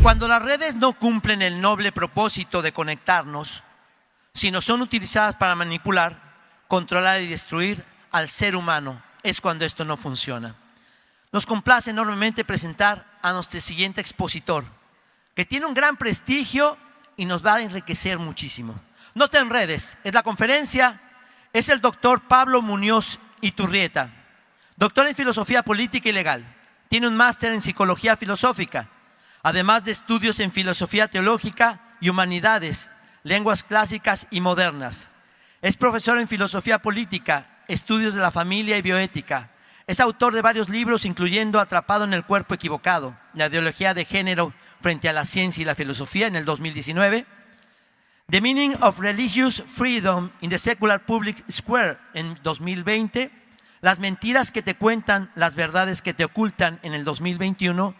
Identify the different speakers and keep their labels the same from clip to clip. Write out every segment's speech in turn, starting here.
Speaker 1: Cuando las redes no cumplen el noble propósito de conectarnos, sino son utilizadas para manipular, controlar y destruir al ser humano, es cuando esto no funciona. Nos complace enormemente presentar a nuestro siguiente expositor, que tiene un gran prestigio y nos va a enriquecer muchísimo. No te enredes, es la conferencia, es el doctor Pablo Muñoz Iturrieta, doctor en filosofía política y legal. Tiene un máster en psicología filosófica, además de estudios en filosofía teológica y humanidades, lenguas clásicas y modernas. Es profesor en filosofía política, estudios de la familia y bioética. Es autor de varios libros, incluyendo Atrapado en el cuerpo equivocado, la ideología de género frente a la ciencia y la filosofía, en el 2019. The Meaning of Religious Freedom in the Secular Public Square, en 2020. Las mentiras que te cuentan, las verdades que te ocultan, en el 2021.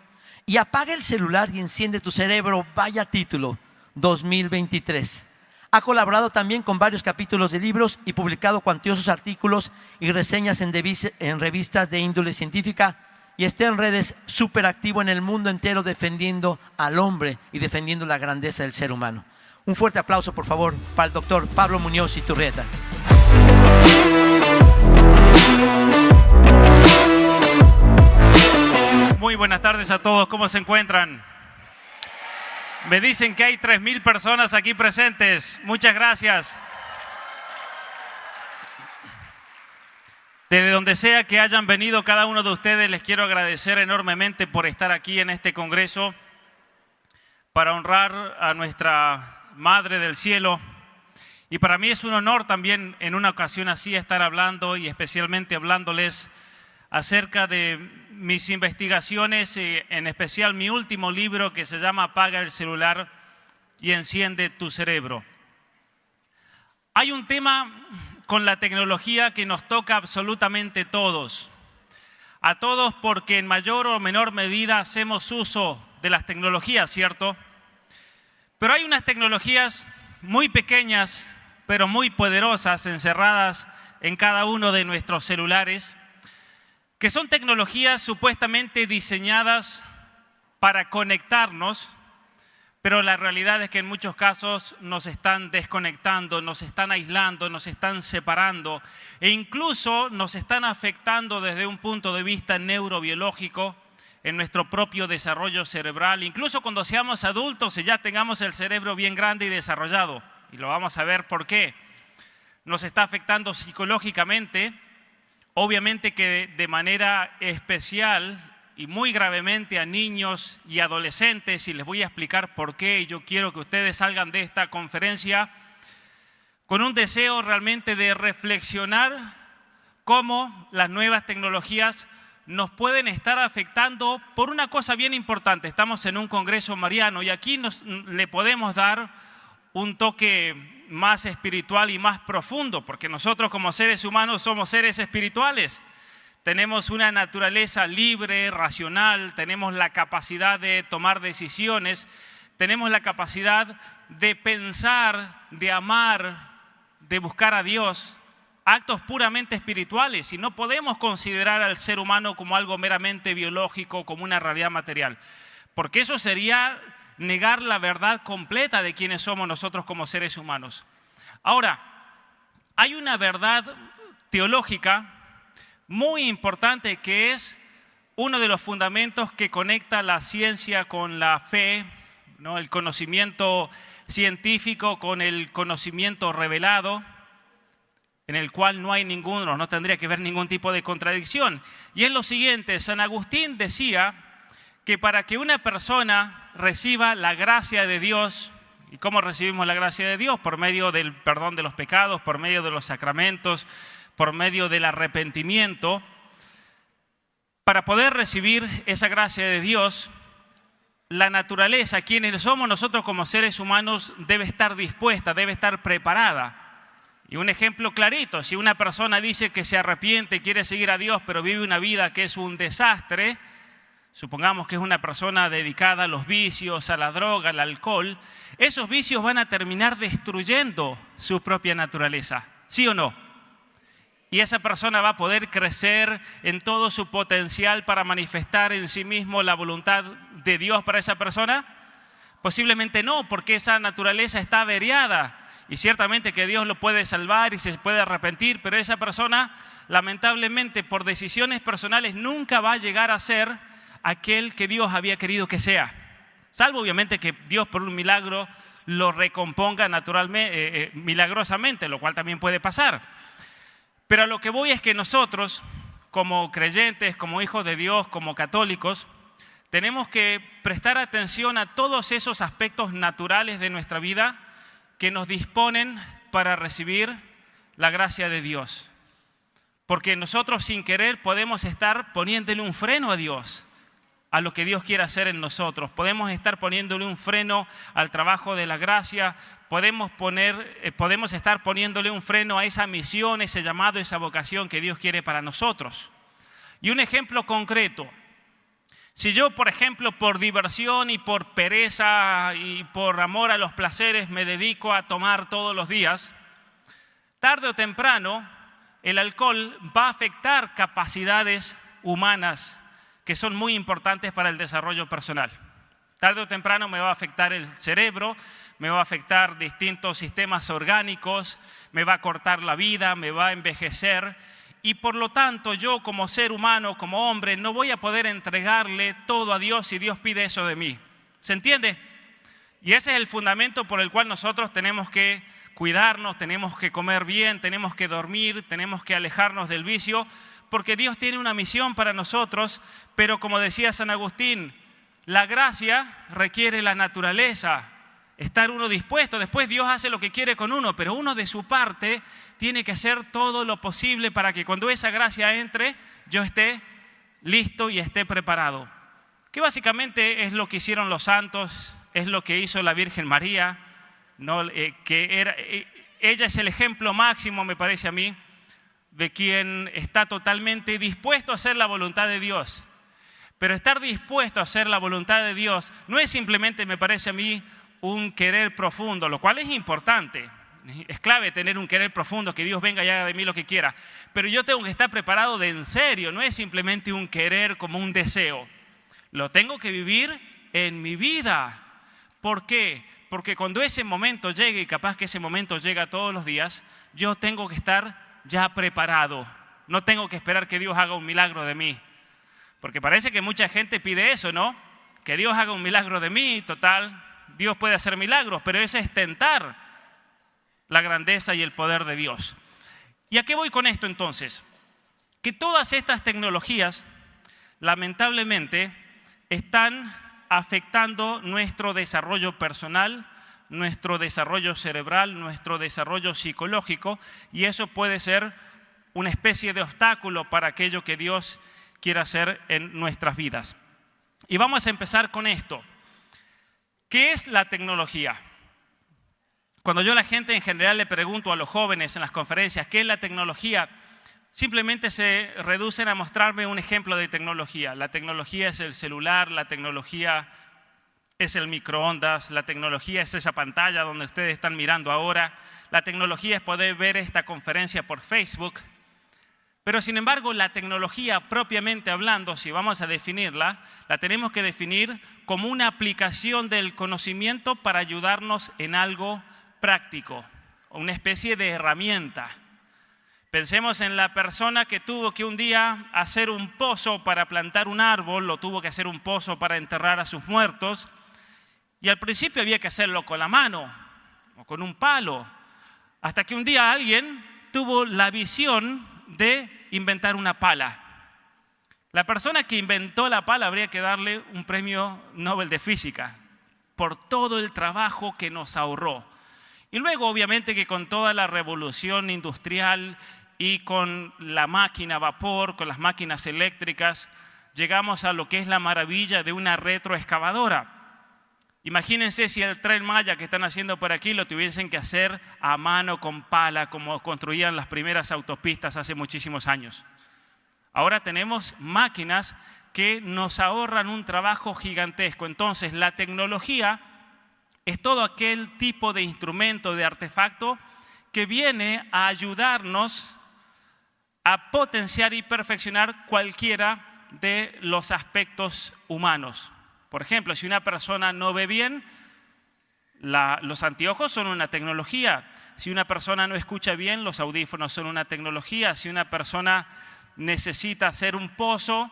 Speaker 1: Y Apaga el celular y enciende tu cerebro, vaya título, 2023. Ha colaborado también con varios capítulos de libros y publicado cuantiosos artículos y reseñas en revistas de índole científica, y está en redes súper activo en el mundo entero defendiendo al hombre y defendiendo la grandeza del ser humano. Un fuerte aplauso, por favor, para el doctor Pablo Muñoz Iturrieta.
Speaker 2: Muy buenas tardes a todos, ¿cómo se encuentran? Me dicen que hay 3.000 personas aquí presentes. Muchas gracias. Desde donde sea que hayan venido cada uno de ustedes, les quiero agradecer enormemente por estar aquí en este congreso para honrar a nuestra Madre del Cielo. Y para mí es un honor también en una ocasión así estar hablando y especialmente hablándoles acerca de mis investigaciones, en especial mi último libro que se llama Apaga el celular y enciende tu cerebro. Hay un tema con la tecnología que nos toca absolutamente todos. A todos, porque en mayor o menor medida hacemos uso de las tecnologías, ¿cierto? Pero hay unas tecnologías muy pequeñas, pero muy poderosas, encerradas en cada uno de nuestros celulares, que son tecnologías supuestamente diseñadas para conectarnos, pero la realidad es que en muchos casos nos están desconectando, nos están aislando, nos están separando e incluso nos están afectando desde un punto de vista neurobiológico en nuestro propio desarrollo cerebral, incluso cuando seamos adultos y ya tengamos el cerebro bien grande y desarrollado. Y lo vamos a ver por qué. Nos está afectando psicológicamente. Obviamente que de manera especial y muy gravemente a niños y adolescentes, y les voy a explicar por qué. Yo quiero que ustedes salgan de esta conferencia con un deseo realmente de reflexionar cómo las nuevas tecnologías nos pueden estar afectando por una cosa bien importante. Estamos en un congreso mariano y aquí le podemos dar un toque más espiritual y más profundo, porque nosotros como seres humanos somos seres espirituales. Tenemos una naturaleza libre, racional, tenemos la capacidad de tomar decisiones, tenemos la capacidad de pensar, de amar, de buscar a Dios, actos puramente espirituales, y no podemos considerar al ser humano como algo meramente biológico, como una realidad material, porque eso sería negar la verdad completa de quiénes somos nosotros como seres humanos. Ahora, hay una verdad teológica muy importante que es uno de los fundamentos que conecta la ciencia con la fe, ¿no? El conocimiento científico con el conocimiento revelado, en el cual no tendría que haber ningún tipo de contradicción. Y es lo siguiente: San Agustín decía que para que una persona reciba la gracia de Dios, ¿y cómo recibimos la gracia de Dios? Por medio del perdón de los pecados, por medio de los sacramentos, por medio del arrepentimiento. Para poder recibir esa gracia de Dios, la naturaleza, quienes somos nosotros como seres humanos, debe estar dispuesta, debe estar preparada. Y un ejemplo clarito: si una persona dice que se arrepiente, quiere seguir a Dios, pero vive una vida que es un desastre, supongamos que es una persona dedicada a los vicios, a la droga, al alcohol, esos vicios van a terminar destruyendo su propia naturaleza, ¿sí o no? Y esa persona va a poder crecer en todo su potencial para manifestar en sí mismo la voluntad de Dios para esa persona. Posiblemente no, porque esa naturaleza está averiada. Y ciertamente que Dios lo puede salvar y se puede arrepentir, pero esa persona, lamentablemente, por decisiones personales, nunca va a llegar a ser aquel que Dios había querido que sea. Salvo, obviamente, que Dios por un milagro lo recomponga naturalmente, milagrosamente, lo cual también puede pasar. Pero a lo que voy es que nosotros, como creyentes, como hijos de Dios, como católicos, tenemos que prestar atención a todos esos aspectos naturales de nuestra vida que nos disponen para recibir la gracia de Dios. Porque nosotros sin querer podemos estar poniéndole un freno a Dios, a lo que Dios quiere hacer en nosotros. Podemos estar poniéndole un freno al trabajo de la gracia, podemos estar poniéndole un freno a esa misión, ese llamado, esa vocación que Dios quiere para nosotros. Y un ejemplo concreto. Si yo, por ejemplo, por diversión y por pereza y por amor a los placeres me dedico a tomar todos los días, tarde o temprano el alcohol va a afectar capacidades humanas que son muy importantes para el desarrollo personal. Tarde o temprano me va a afectar el cerebro, me va a afectar distintos sistemas orgánicos, me va a cortar la vida, me va a envejecer. Y por lo tanto yo como ser humano, como hombre, no voy a poder entregarle todo a Dios si Dios pide eso de mí. ¿Se entiende? Y ese es el fundamento por el cual nosotros tenemos que cuidarnos, tenemos que comer bien, tenemos que dormir, tenemos que alejarnos del vicio, porque Dios tiene una misión para nosotros, pero como decía San Agustín, la gracia requiere la naturaleza, estar uno dispuesto. Después Dios hace lo que quiere con uno, pero uno de su parte tiene que hacer todo lo posible para que cuando esa gracia entre, yo esté listo y esté preparado. Que básicamente es lo que hicieron los santos, es lo que hizo la Virgen María, ¿no? Ella es el ejemplo máximo, me parece a mí, de quien está totalmente dispuesto a hacer la voluntad de Dios. Pero estar dispuesto a hacer la voluntad de Dios no es simplemente, me parece a mí, un querer profundo, lo cual es importante. Es clave tener un querer profundo, que Dios venga y haga de mí lo que quiera. Pero yo tengo que estar preparado de en serio, no es simplemente un querer como un deseo. Lo tengo que vivir en mi vida. ¿Por qué? Porque cuando ese momento llegue, y capaz que ese momento llega todos los días, yo tengo que estar ya preparado. No tengo que esperar que Dios haga un milagro de mí. Porque parece que mucha gente pide eso, ¿no? Que Dios haga un milagro de mí, total. Dios puede hacer milagros, pero ese es tentar la grandeza y el poder de Dios. ¿Y a qué voy con esto entonces? Que todas estas tecnologías, lamentablemente, están afectando nuestro desarrollo personal, nuestro desarrollo cerebral, nuestro desarrollo psicológico, y eso puede ser una especie de obstáculo para aquello que Dios quiere hacer en nuestras vidas. Y vamos a empezar con esto. ¿Qué es la tecnología? Cuando yo a la gente en general le pregunto a los jóvenes en las conferencias qué es la tecnología, simplemente se reducen a mostrarme un ejemplo de tecnología. La tecnología es el celular, la tecnología es el microondas, la tecnología es esa pantalla donde ustedes están mirando ahora, la tecnología es poder ver esta conferencia por Facebook. Pero sin embargo, la tecnología propiamente hablando, si vamos a definirla, la tenemos que definir como una aplicación del conocimiento para ayudarnos en algo práctico, una especie de herramienta. Pensemos en la persona que tuvo que un día hacer un pozo para plantar un árbol, o tuvo que hacer un pozo para enterrar a sus muertos, y al principio había que hacerlo con la mano o con un palo, hasta que un día alguien tuvo la visión de inventar una pala. La persona que inventó la pala habría que darle un premio Nobel de Física por todo el trabajo que nos ahorró. Y luego, obviamente, que con toda la revolución industrial y con la máquina a vapor, con las máquinas eléctricas, llegamos a lo que es la maravilla de una retroexcavadora. Imagínense si el Tren Maya que están haciendo por aquí lo tuviesen que hacer a mano con pala, como construían las primeras autopistas hace muchísimos años. Ahora tenemos máquinas que nos ahorran un trabajo gigantesco. Entonces, la tecnología es todo aquel tipo de instrumento, de artefacto que viene a ayudarnos a potenciar y perfeccionar cualquiera de los aspectos humanos. Por ejemplo, si una persona no ve bien, Los anteojos son una tecnología. Si una persona no escucha bien, los audífonos son una tecnología. Si una persona necesita hacer un pozo,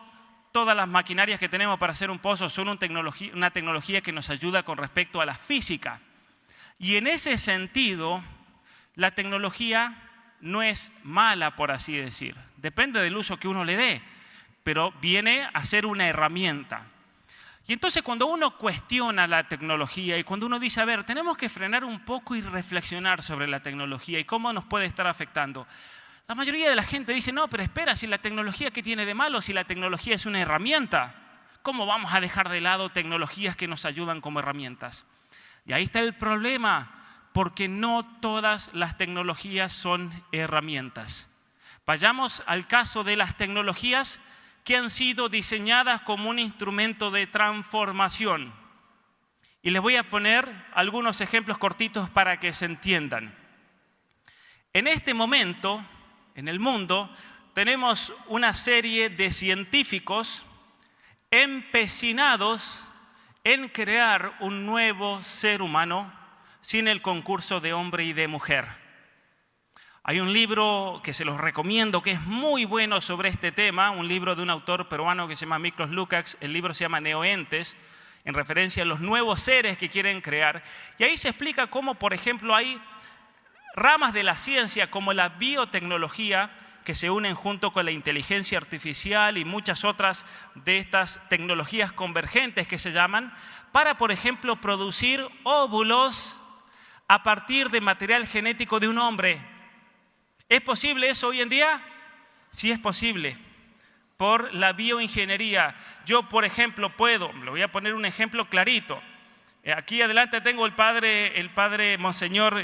Speaker 2: todas las maquinarias que tenemos para hacer un pozo son una tecnología que nos ayuda con respecto a la física. Y en ese sentido, la tecnología no es mala, por así decir. Depende del uso que uno le dé, pero viene a ser una herramienta. Y entonces cuando uno cuestiona la tecnología y cuando uno dice, a ver, tenemos que frenar un poco y reflexionar sobre la tecnología y cómo nos puede estar afectando. La mayoría de la gente dice, no, pero espera, si la tecnología, ¿qué tiene de malo? Si la tecnología es una herramienta, ¿cómo vamos a dejar de lado tecnologías que nos ayudan como herramientas? Y ahí está el problema, porque no todas las tecnologías son herramientas. Vayamos al caso de las tecnologías que han sido diseñadas como un instrumento de transformación. Y les voy a poner algunos ejemplos cortitos para que se entiendan. En este momento, en el mundo, tenemos una serie de científicos empecinados en crear un nuevo ser humano sin el concurso de hombre y de mujer. Hay un libro que se los recomiendo que es muy bueno sobre este tema, un libro de un autor peruano que se llama Miklos Lukács. El libro se llama Neoentes, en referencia a los nuevos seres que quieren crear. Y ahí se explica cómo, por ejemplo, hay ramas de la ciencia como la biotecnología que se unen junto con la inteligencia artificial y muchas otras de estas tecnologías convergentes que se llaman, para, por ejemplo, producir óvulos a partir de material genético de un hombre. ¿Es posible eso hoy en día? Sí es posible, por la bioingeniería. Yo, por ejemplo, le voy a poner un ejemplo clarito. Aquí adelante tengo el padre Monseñor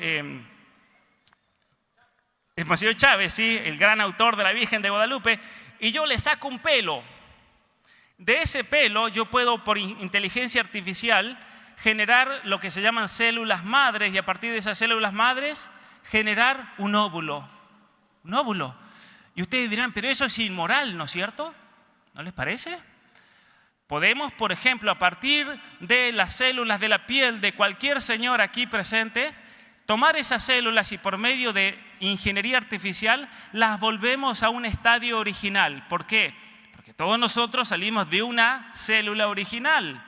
Speaker 2: Chávez, ¿sí? El gran autor de la Virgen de Guadalupe, y yo le saco un pelo. De ese pelo yo puedo, por inteligencia artificial, generar lo que se llaman células madres, y a partir de esas células madres generar un óvulo. Un óvulo. Y ustedes dirán, pero eso es inmoral, ¿no es cierto? ¿No les parece? Podemos, por ejemplo, a partir de las células de la piel de cualquier señor aquí presente, tomar esas células y por medio de ingeniería artificial las volvemos a un estadio original. ¿Por qué? Porque todos nosotros salimos de una célula original.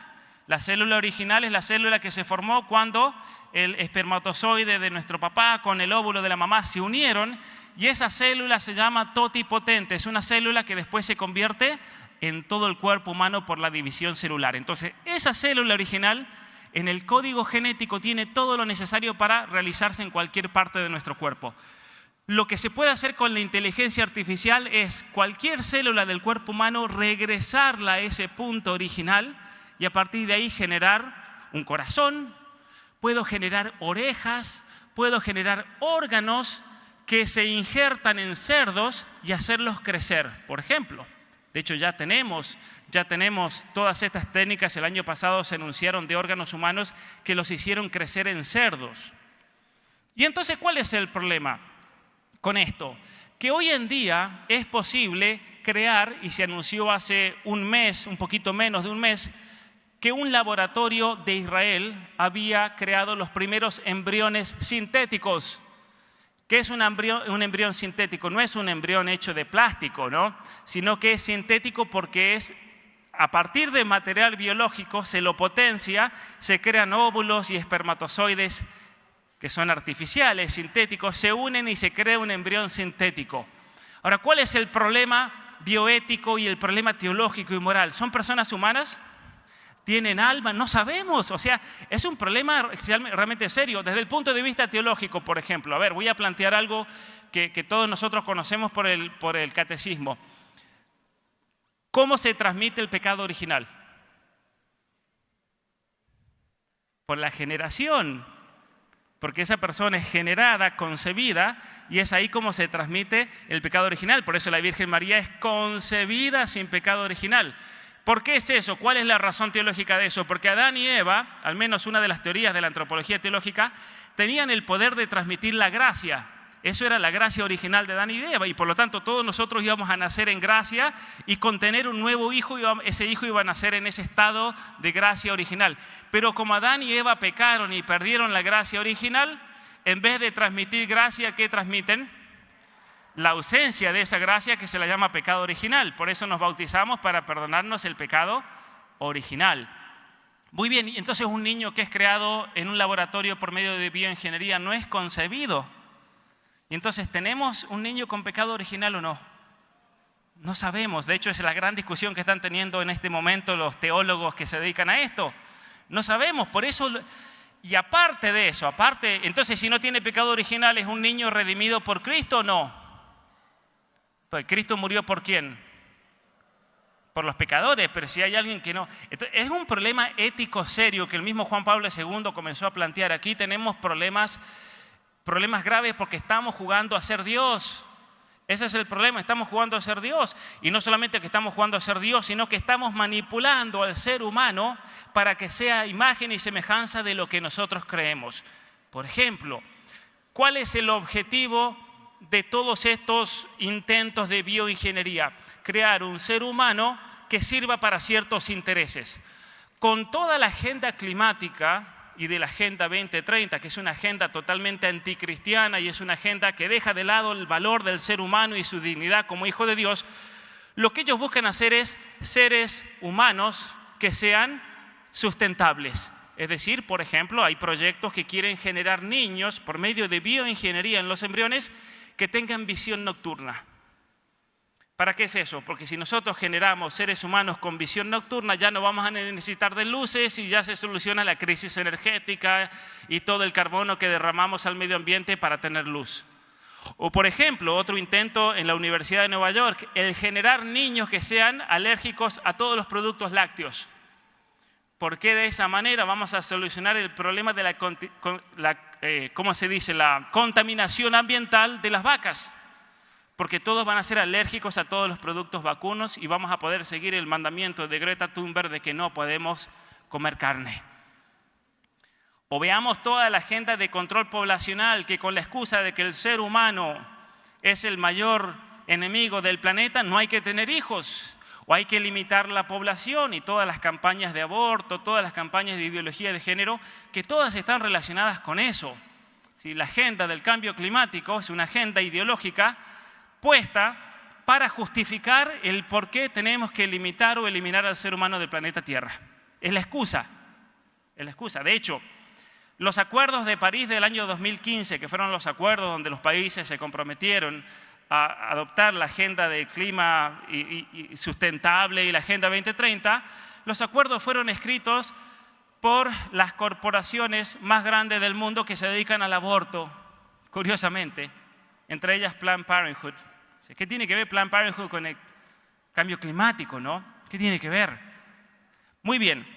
Speaker 2: La célula original es la célula que se formó cuando el espermatozoide de nuestro papá con el óvulo de la mamá se unieron, y esa célula se llama totipotente. Es una célula que después se convierte en todo el cuerpo humano por la división celular. Entonces, esa célula original en el código genético tiene todo lo necesario para realizarse en cualquier parte de nuestro cuerpo. Lo que se puede hacer con la inteligencia artificial es cualquier célula del cuerpo humano regresarla a ese punto original y a partir de ahí generar un corazón, puedo generar orejas, puedo generar órganos que se injertan en cerdos y hacerlos crecer, por ejemplo. De hecho, ya tenemos todas estas técnicas. El año pasado se anunciaron de órganos humanos que los hicieron crecer en cerdos. Y entonces, ¿cuál es el problema con esto? Que hoy en día es posible crear, y se anunció hace un mes, un poquito menos de un mes, que un laboratorio de Israel había creado los primeros embriones sintéticos. ¿Qué es un embrión sintético? No es un embrión hecho de plástico, ¿no? Sino que es sintético porque es a partir de material biológico, se lo potencia, se crean óvulos y espermatozoides que son artificiales, sintéticos, se unen y se crea un embrión sintético. Ahora, ¿cuál es el problema bioético y el problema teológico y moral? ¿Son personas humanas? ¿Tienen alma? No sabemos. O sea, es un problema realmente serio. Desde el punto de vista teológico, por ejemplo. A ver, voy a plantear algo que todos nosotros conocemos por el catecismo. ¿Cómo se transmite el pecado original? Por la generación. Porque esa persona es generada, concebida, y es ahí como se transmite el pecado original. Por eso la Virgen María es concebida sin pecado original. ¿Por qué es eso? ¿Cuál es la razón teológica de eso? Porque Adán y Eva, al menos una de las teorías de la antropología teológica, tenían el poder de transmitir la gracia. Eso era la gracia original de Adán y de Eva, y por lo tanto todos nosotros íbamos a nacer en gracia, y con tener un nuevo hijo, ese hijo iba a nacer en ese estado de gracia original. Pero como Adán y Eva pecaron y perdieron la gracia original, en vez de transmitir gracia, ¿qué transmiten? La ausencia de esa gracia, que se la llama pecado original. Por eso nos bautizamos, para perdonarnos el pecado original. Muy bien, y entonces un niño que es creado en un laboratorio por medio de bioingeniería no es concebido. Y entonces, ¿tenemos un niño con pecado original o no? No sabemos. De hecho, es la gran discusión que están teniendo en este momento los teólogos que se dedican a esto. No sabemos, por eso. Y aparte de eso, entonces, si no tiene pecado original, ¿es un niño redimido por Cristo o no? Pues Cristo murió ¿por quién? Por los pecadores, pero si hay alguien que no. Entonces, es un problema ético serio que el mismo Juan Pablo II comenzó a plantear. Aquí tenemos problemas graves porque estamos jugando a ser Dios. Ese es el problema, estamos jugando a ser Dios. Y no solamente que estamos jugando a ser Dios, sino que estamos manipulando al ser humano para que sea imagen y semejanza de lo que nosotros creemos. Por ejemplo, ¿cuál es el objetivo de todos estos intentos de bioingeniería? Crear un ser humano que sirva para ciertos intereses. Con toda la agenda climática y de la Agenda 2030, que es una agenda totalmente anticristiana y es una agenda que deja de lado el valor del ser humano y su dignidad como hijo de Dios, lo que ellos buscan hacer es seres humanos que sean sustentables. Es decir, por ejemplo, hay proyectos que quieren generar niños por medio de bioingeniería en los embriones que tengan visión nocturna. ¿Para qué es eso? Porque si nosotros generamos seres humanos con visión nocturna, ya no vamos a necesitar de luces y ya se soluciona la crisis energética y todo el carbono que derramamos al medio ambiente para tener luz. O por ejemplo, otro intento en la Universidad de Nueva York, el generar niños que sean alérgicos a todos los productos lácteos. Porque de esa manera vamos a solucionar el problema de la contaminación ambiental de las vacas. Porque todos van a ser alérgicos a todos los productos vacunos y vamos a poder seguir el mandamiento de Greta Thunberg de que no podemos comer carne. O veamos toda la agenda de control poblacional que con la excusa de que el ser humano es el mayor enemigo del planeta, no hay que tener hijos. O hay que limitar la población y todas las campañas de aborto, todas las campañas de ideología de género, que todas están relacionadas con eso. Si la agenda del cambio climático es una agenda ideológica puesta para justificar el por qué tenemos que limitar o eliminar al ser humano del planeta Tierra. Es la excusa. Es la excusa. De hecho, los acuerdos de París del año 2015, que fueron los acuerdos donde los países se comprometieron a adoptar la agenda del clima y sustentable y la Agenda 2030, los acuerdos fueron escritos por las corporaciones más grandes del mundo que se dedican al aborto, curiosamente, entre ellas Planned Parenthood. ¿Qué tiene que ver Planned Parenthood con el cambio climático, no? ¿Qué tiene que ver? Muy bien,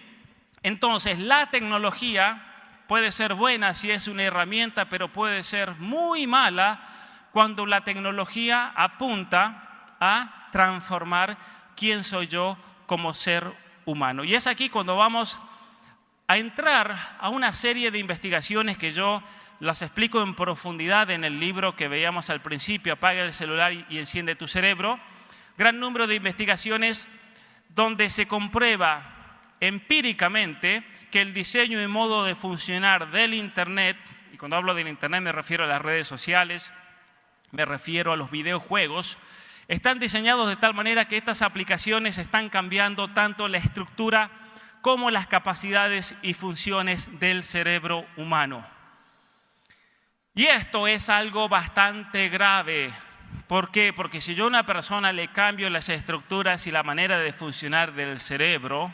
Speaker 2: entonces la tecnología puede ser buena si es una herramienta, pero puede ser muy mala cuando la tecnología apunta a transformar quién soy yo como ser humano. Y es aquí cuando vamos a entrar a una serie de investigaciones que yo las explico en profundidad en el libro que veíamos al principio, Apaga el celular y enciende tu cerebro. Gran número de investigaciones donde se comprueba empíricamente que el diseño y modo de funcionar del Internet, y cuando hablo del Internet me refiero a las redes sociales, me refiero a los videojuegos, están diseñados de tal manera que estas aplicaciones están cambiando tanto la estructura como las capacidades y funciones del cerebro humano. Y esto es algo bastante grave. ¿Por qué? Porque si yo a una persona le cambio las estructuras y la manera de funcionar del cerebro,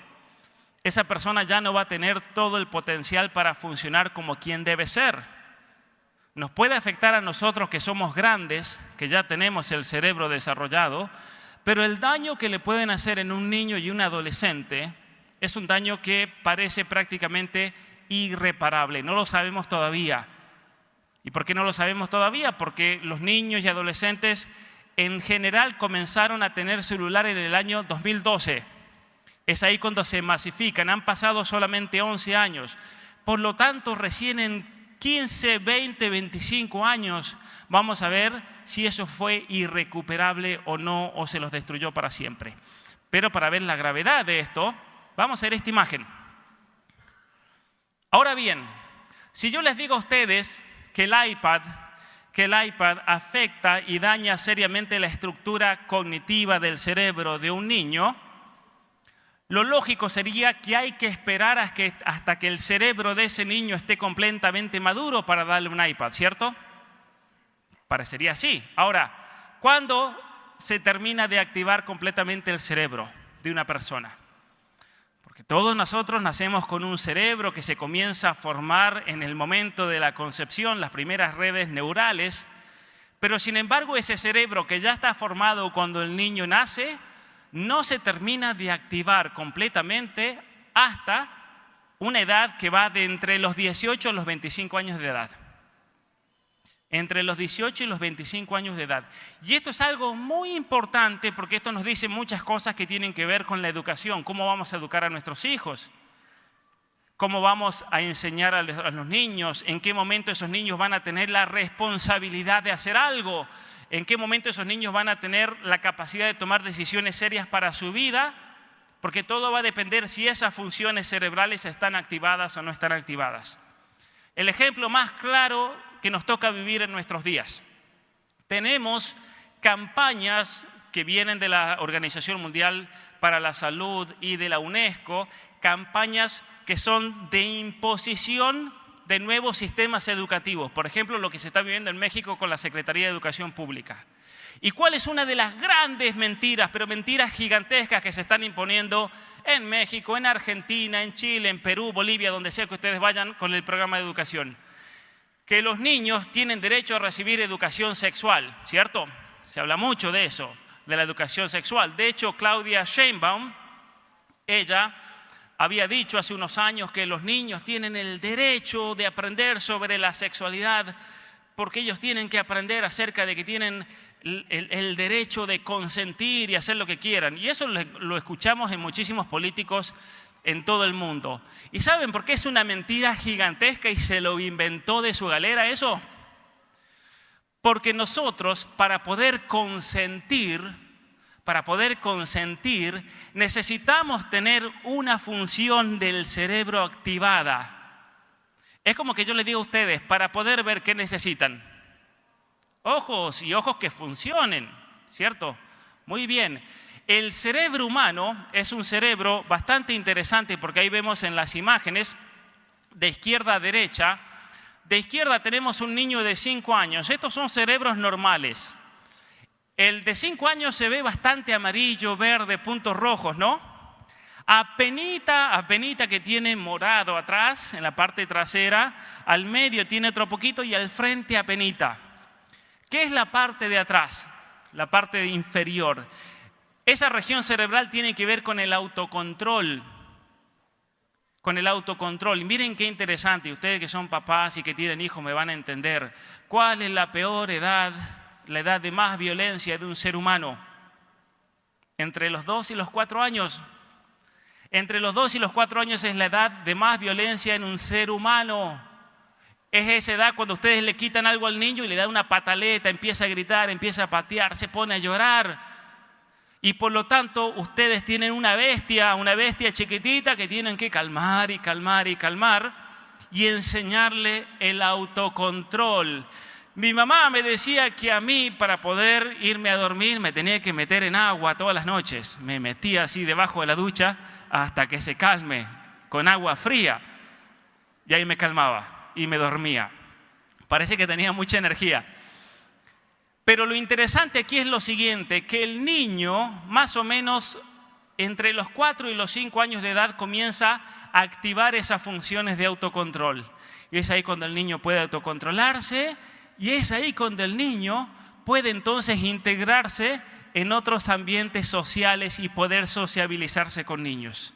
Speaker 2: esa persona ya no va a tener todo el potencial para funcionar como quien debe ser. Nos puede afectar a nosotros que somos grandes, que ya tenemos el cerebro desarrollado, pero el daño que le pueden hacer en un niño y un adolescente es un daño que parece prácticamente irreparable. No lo sabemos todavía. ¿Y por qué no lo sabemos todavía? Porque los niños y adolescentes en general comenzaron a tener celular en el año 2012. Es ahí cuando se masifican. Han pasado solamente 11 años. Por lo tanto, recién en 15, 20, 25 años, vamos a ver si eso fue irrecuperable o no, o se los destruyó para siempre. Pero para ver la gravedad de esto, vamos a ver esta imagen. Ahora bien, si yo les digo a ustedes que el iPad afecta y daña seriamente la estructura cognitiva del cerebro de un niño, lo lógico sería que hay que esperar hasta que el cerebro de ese niño esté completamente maduro para darle un iPad, ¿cierto? Parecería así. Ahora, ¿cuándo se termina de activar completamente el cerebro de una persona? Porque todos nosotros nacemos con un cerebro que se comienza a formar en el momento de la concepción, las primeras redes neurales, pero sin embargo ese cerebro que ya está formado cuando el niño nace, no se termina de activar completamente hasta una edad que va de entre los 18 a los 25 años de edad. Entre los 18 y los 25 años de edad. Y esto es algo muy importante porque esto nos dice muchas cosas que tienen que ver con la educación. ¿Cómo vamos a educar a nuestros hijos? ¿Cómo vamos a enseñar a los niños? ¿En qué momento esos niños van a tener la responsabilidad de hacer algo? ¿En qué momento esos niños van a tener la capacidad de tomar decisiones serias para su vida? Porque todo va a depender si esas funciones cerebrales están activadas o no están activadas. El ejemplo más claro que nos toca vivir en nuestros días. Tenemos campañas que vienen de la Organización Mundial para la Salud y de la UNESCO, campañas que son de imposición de nuevos sistemas educativos. Por ejemplo, lo que se está viviendo en México con la Secretaría de Educación Pública. ¿Y cuál es una de las grandes mentiras, pero mentiras gigantescas que se están imponiendo en México, en Argentina, en Chile, en Perú, Bolivia, donde sea que ustedes vayan con el programa de educación? Que los niños tienen derecho a recibir educación sexual, ¿cierto? Se habla mucho de eso, de la educación sexual. De hecho, Claudia Sheinbaum, ella había dicho hace unos años que los niños tienen el derecho de aprender sobre la sexualidad porque ellos tienen que aprender acerca de que tienen el derecho de consentir y hacer lo que quieran. Y eso lo escuchamos en muchísimos políticos en todo el mundo. ¿Y saben por qué es una mentira gigantesca y se lo inventó de su galera eso? Porque nosotros, para poder consentir, necesitamos tener una función del cerebro activada. Es como que yo les digo a ustedes, para poder ver qué necesitan. Ojos y ojos que funcionen, ¿cierto? Muy bien. El cerebro humano es un cerebro bastante interesante porque ahí vemos en las imágenes de izquierda a derecha. De izquierda tenemos un niño de 5 años. Estos son cerebros normales. El de 5 años se ve bastante amarillo, verde, puntos rojos, ¿no? Apenita que tiene morado atrás, en la parte trasera, al medio tiene otro poquito y al frente apenita. ¿Qué es la parte de atrás? La parte inferior. Esa región cerebral tiene que ver con el autocontrol. Y miren qué interesante, ustedes que son papás y que tienen hijos me van a entender. ¿Cuál es la peor edad, la edad de más violencia de un ser humano? Entre los 2 y los 4 años. Entre los 2 y los 4 años es la edad de más violencia en un ser humano. Es esa edad cuando ustedes le quitan algo al niño y le dan una pataleta, empieza a gritar, empieza a patear, se pone a llorar. Y por lo tanto ustedes tienen una bestia chiquitita que tienen que calmar y enseñarle el autocontrol. Mi mamá me decía que a mí para poder irme a dormir me tenía que meter en agua todas las noches. Me metía así debajo de la ducha hasta que se calme con agua fría. Y ahí me calmaba y me dormía. Parece que tenía mucha energía. Pero lo interesante aquí es lo siguiente, que el niño más o menos entre los 4 y los 5 años de edad comienza a activar esas funciones de autocontrol. Y es ahí cuando el niño puede autocontrolarse y es ahí cuando el niño puede entonces integrarse en otros ambientes sociales y poder sociabilizarse con niños.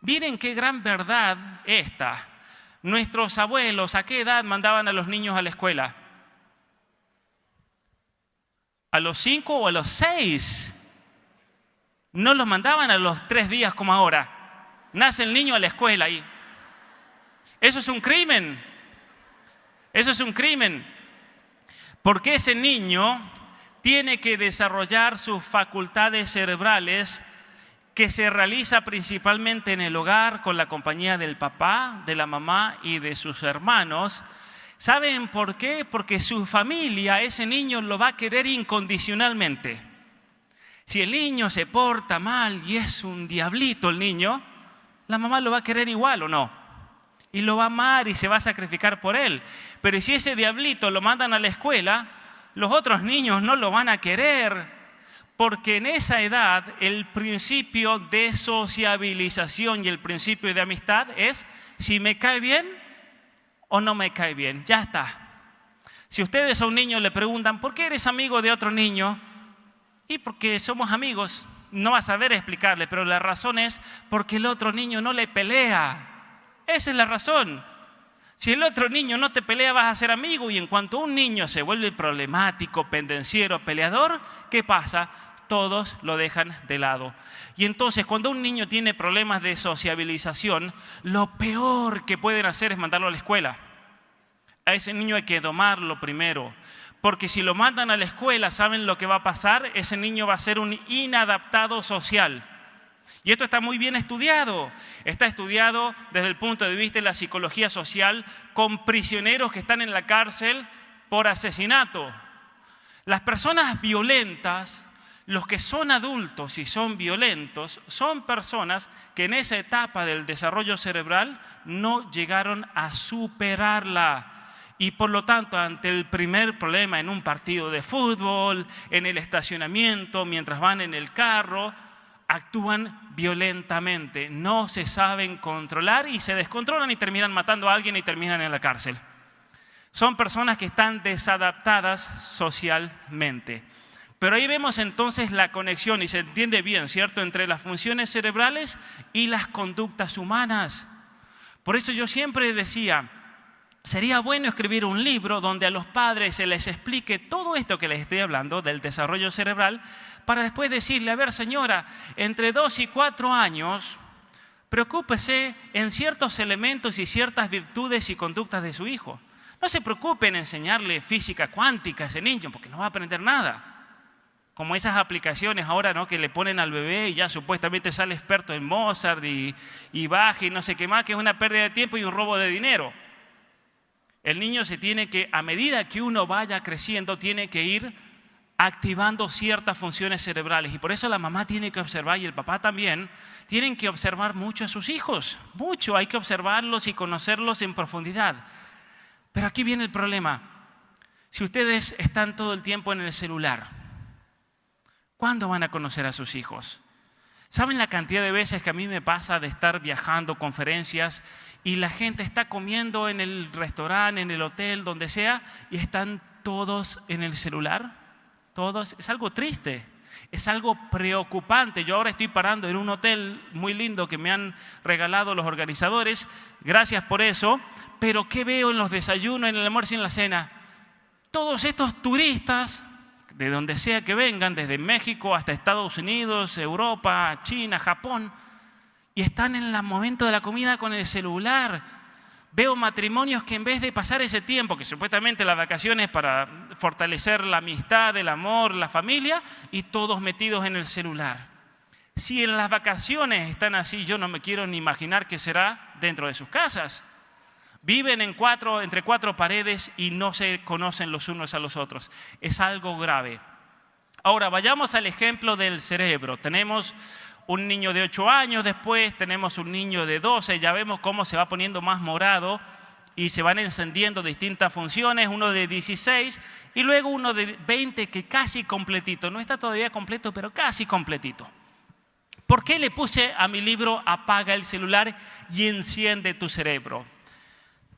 Speaker 2: Miren qué gran verdad esta. Nuestros abuelos, ¿a qué edad mandaban a los niños a la escuela? ¿A los 5 o a los 6? No los mandaban a los 3 días como ahora. Nace el niño a la escuela y eso es un crimen. Eso es un crimen, porque ese niño tiene que desarrollar sus facultades cerebrales que se realiza principalmente en el hogar con la compañía del papá, de la mamá y de sus hermanos. ¿Saben por qué? Porque su familia, ese niño lo va a querer incondicionalmente. Si el niño se porta mal y es un diablito el niño, la mamá lo va a querer igual o no. Y lo va a amar y se va a sacrificar por él. Pero si ese diablito lo mandan a la escuela, los otros niños no lo van a querer. Porque en esa edad el principio de sociabilización y el principio de amistad es si me cae bien o no me cae bien. Ya está. Si ustedes a un niño le preguntan, ¿por qué eres amigo de otro niño? Y porque somos amigos. No va a saber explicarle, pero la razón es porque el otro niño no le pelea. Esa es la razón. Si el otro niño no te pelea, vas a ser amigo. Y en cuanto un niño se vuelve problemático, pendenciero, peleador, ¿qué pasa? Todos lo dejan de lado. Y entonces, cuando un niño tiene problemas de sociabilización, lo peor que pueden hacer es mandarlo a la escuela. A ese niño hay que domarlo primero. Porque si lo mandan a la escuela, ¿saben lo que va a pasar? Ese niño va a ser un inadaptado social. Y esto está muy bien estudiado. Está estudiado desde el punto de vista de la psicología social con prisioneros que están en la cárcel por asesinato. Las personas violentas, los que son adultos y son violentos, son personas que en esa etapa del desarrollo cerebral no llegaron a superarla. Y por lo tanto, ante el primer problema en un partido de fútbol, en el estacionamiento, mientras van en el carro, actúan violentamente, no se saben controlar y se descontrolan y terminan matando a alguien y terminan en la cárcel. Son personas que están desadaptadas socialmente. Pero ahí vemos entonces la conexión, y se entiende bien, ¿cierto?, entre las funciones cerebrales y las conductas humanas. Por eso yo siempre decía, sería bueno escribir un libro donde a los padres se les explique todo esto que les estoy hablando del desarrollo cerebral, para después decirle, a ver señora, entre 2 y 4 años, preocúpese en ciertos elementos y ciertas virtudes y conductas de su hijo. No se preocupe en enseñarle física cuántica a ese niño, porque no va a aprender nada. Como esas aplicaciones ahora, ¿no?, que le ponen al bebé y ya supuestamente sale experto en Mozart y Bach y no sé qué más, que es una pérdida de tiempo y un robo de dinero. El niño se tiene que, a medida que uno vaya creciendo, tiene que ir activando ciertas funciones cerebrales. Y por eso la mamá tiene que observar, y el papá también, tienen que observar mucho a sus hijos. Mucho, hay que observarlos y conocerlos en profundidad. Pero aquí viene el problema. Si ustedes están todo el tiempo en el celular, ¿cuándo van a conocer a sus hijos? ¿Saben la cantidad de veces que a mí me pasa de estar viajando, conferencias, y la gente está comiendo en el restaurante, en el hotel, donde sea, y están todos en el celular? Todos. Es algo triste, es algo preocupante. Yo ahora estoy parando en un hotel muy lindo que me han regalado los organizadores, gracias por eso, pero ¿qué veo en los desayunos, en el almuerzo y en la cena? Todos estos turistas, de donde sea que vengan, desde México hasta Estados Unidos, Europa, China, Japón, y están en el momento de la comida con el celular. Veo matrimonios que en vez de pasar ese tiempo, que supuestamente las vacaciones para fortalecer la amistad, el amor, la familia, y todos metidos en el celular. Si en las vacaciones están así, yo no me quiero ni imaginar qué será dentro de sus casas. Viven entre 4 paredes y no se conocen los unos a los otros. Es algo grave. Ahora, vayamos al ejemplo del cerebro. Tenemos un niño de 8 años, después tenemos un niño de 12, ya vemos cómo se va poniendo más morado y se van encendiendo distintas funciones, uno de 16 y luego uno de 20 que casi completito, no está todavía completo, pero casi completito. ¿Por qué le puse a mi libro Apaga el celular y enciende tu cerebro?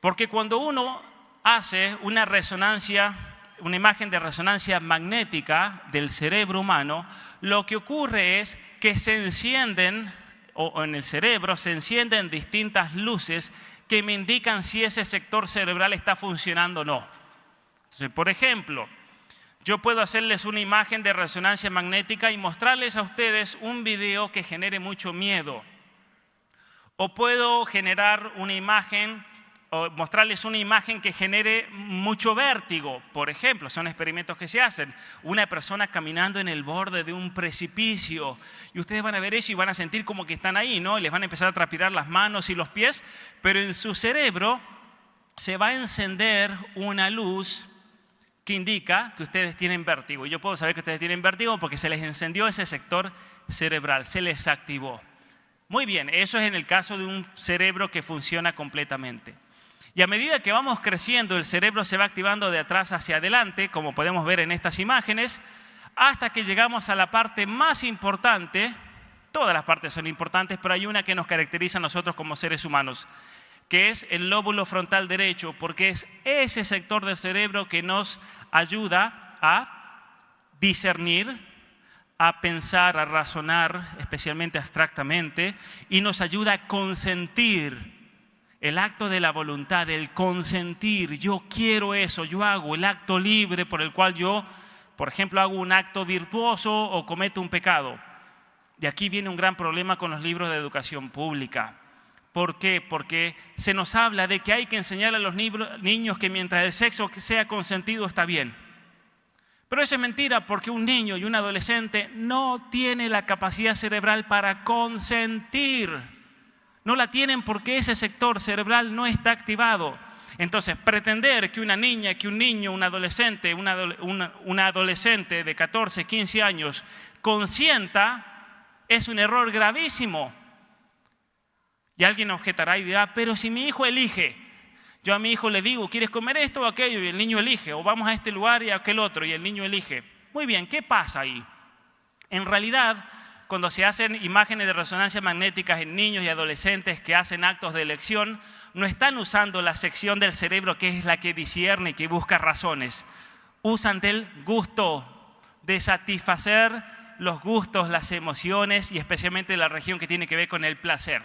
Speaker 2: Porque cuando uno hace una resonancia, una imagen de resonancia magnética del cerebro humano, lo que ocurre es que se encienden, o en el cerebro se encienden distintas luces que me indican si ese sector cerebral está funcionando o no. Entonces, por ejemplo, yo puedo hacerles una imagen de resonancia magnética y mostrarles a ustedes un video que genere mucho miedo. O puedo generar una imagen o mostrarles una imagen que genere mucho vértigo. Por ejemplo, son experimentos que se hacen. Una persona caminando en el borde de un precipicio. Y ustedes van a ver eso y van a sentir como que están ahí, ¿no? Y les van a empezar a transpirar las manos y los pies. Pero en su cerebro se va a encender una luz que indica que ustedes tienen vértigo. Y yo puedo saber que ustedes tienen vértigo porque se les encendió ese sector cerebral, se les activó. Muy bien, eso es en el caso de un cerebro que funciona completamente. Y a medida que vamos creciendo, el cerebro se va activando de atrás hacia adelante, como podemos ver en estas imágenes, hasta que llegamos a la parte más importante. Todas las partes son importantes, pero hay una que nos caracteriza a nosotros como seres humanos, que es el lóbulo frontal derecho, porque es ese sector del cerebro que nos ayuda a discernir, a pensar, a razonar, especialmente abstractamente, y nos ayuda a consentir. El acto de la voluntad, el consentir, yo quiero eso, yo hago el acto libre por el cual yo, por ejemplo, hago un acto virtuoso o cometo un pecado. Y aquí viene un gran problema con los libros de educación pública. ¿Por qué? Porque se nos habla de que hay que enseñar a los niños que mientras el sexo sea consentido está bien. Pero eso es mentira, porque un niño y un adolescente no tiene la capacidad cerebral para consentir. No la tienen porque ese sector cerebral no está activado. Entonces, pretender que una niña, que un niño, un adolescente, una adolescente de 14, 15 años consienta es un error gravísimo. Y alguien objetará y dirá, pero si mi hijo elige, yo a mi hijo le digo, ¿quieres comer esto o aquello? Y el niño elige, o vamos a este lugar y a aquel otro, y el niño elige. Muy bien, ¿qué pasa ahí? En realidad, cuando se hacen imágenes de resonancia magnéticas en niños y adolescentes que hacen actos de elección, no están usando la sección del cerebro que es la que discierne y que busca razones. Usan del gusto, de satisfacer los gustos, las emociones y especialmente la región que tiene que ver con el placer.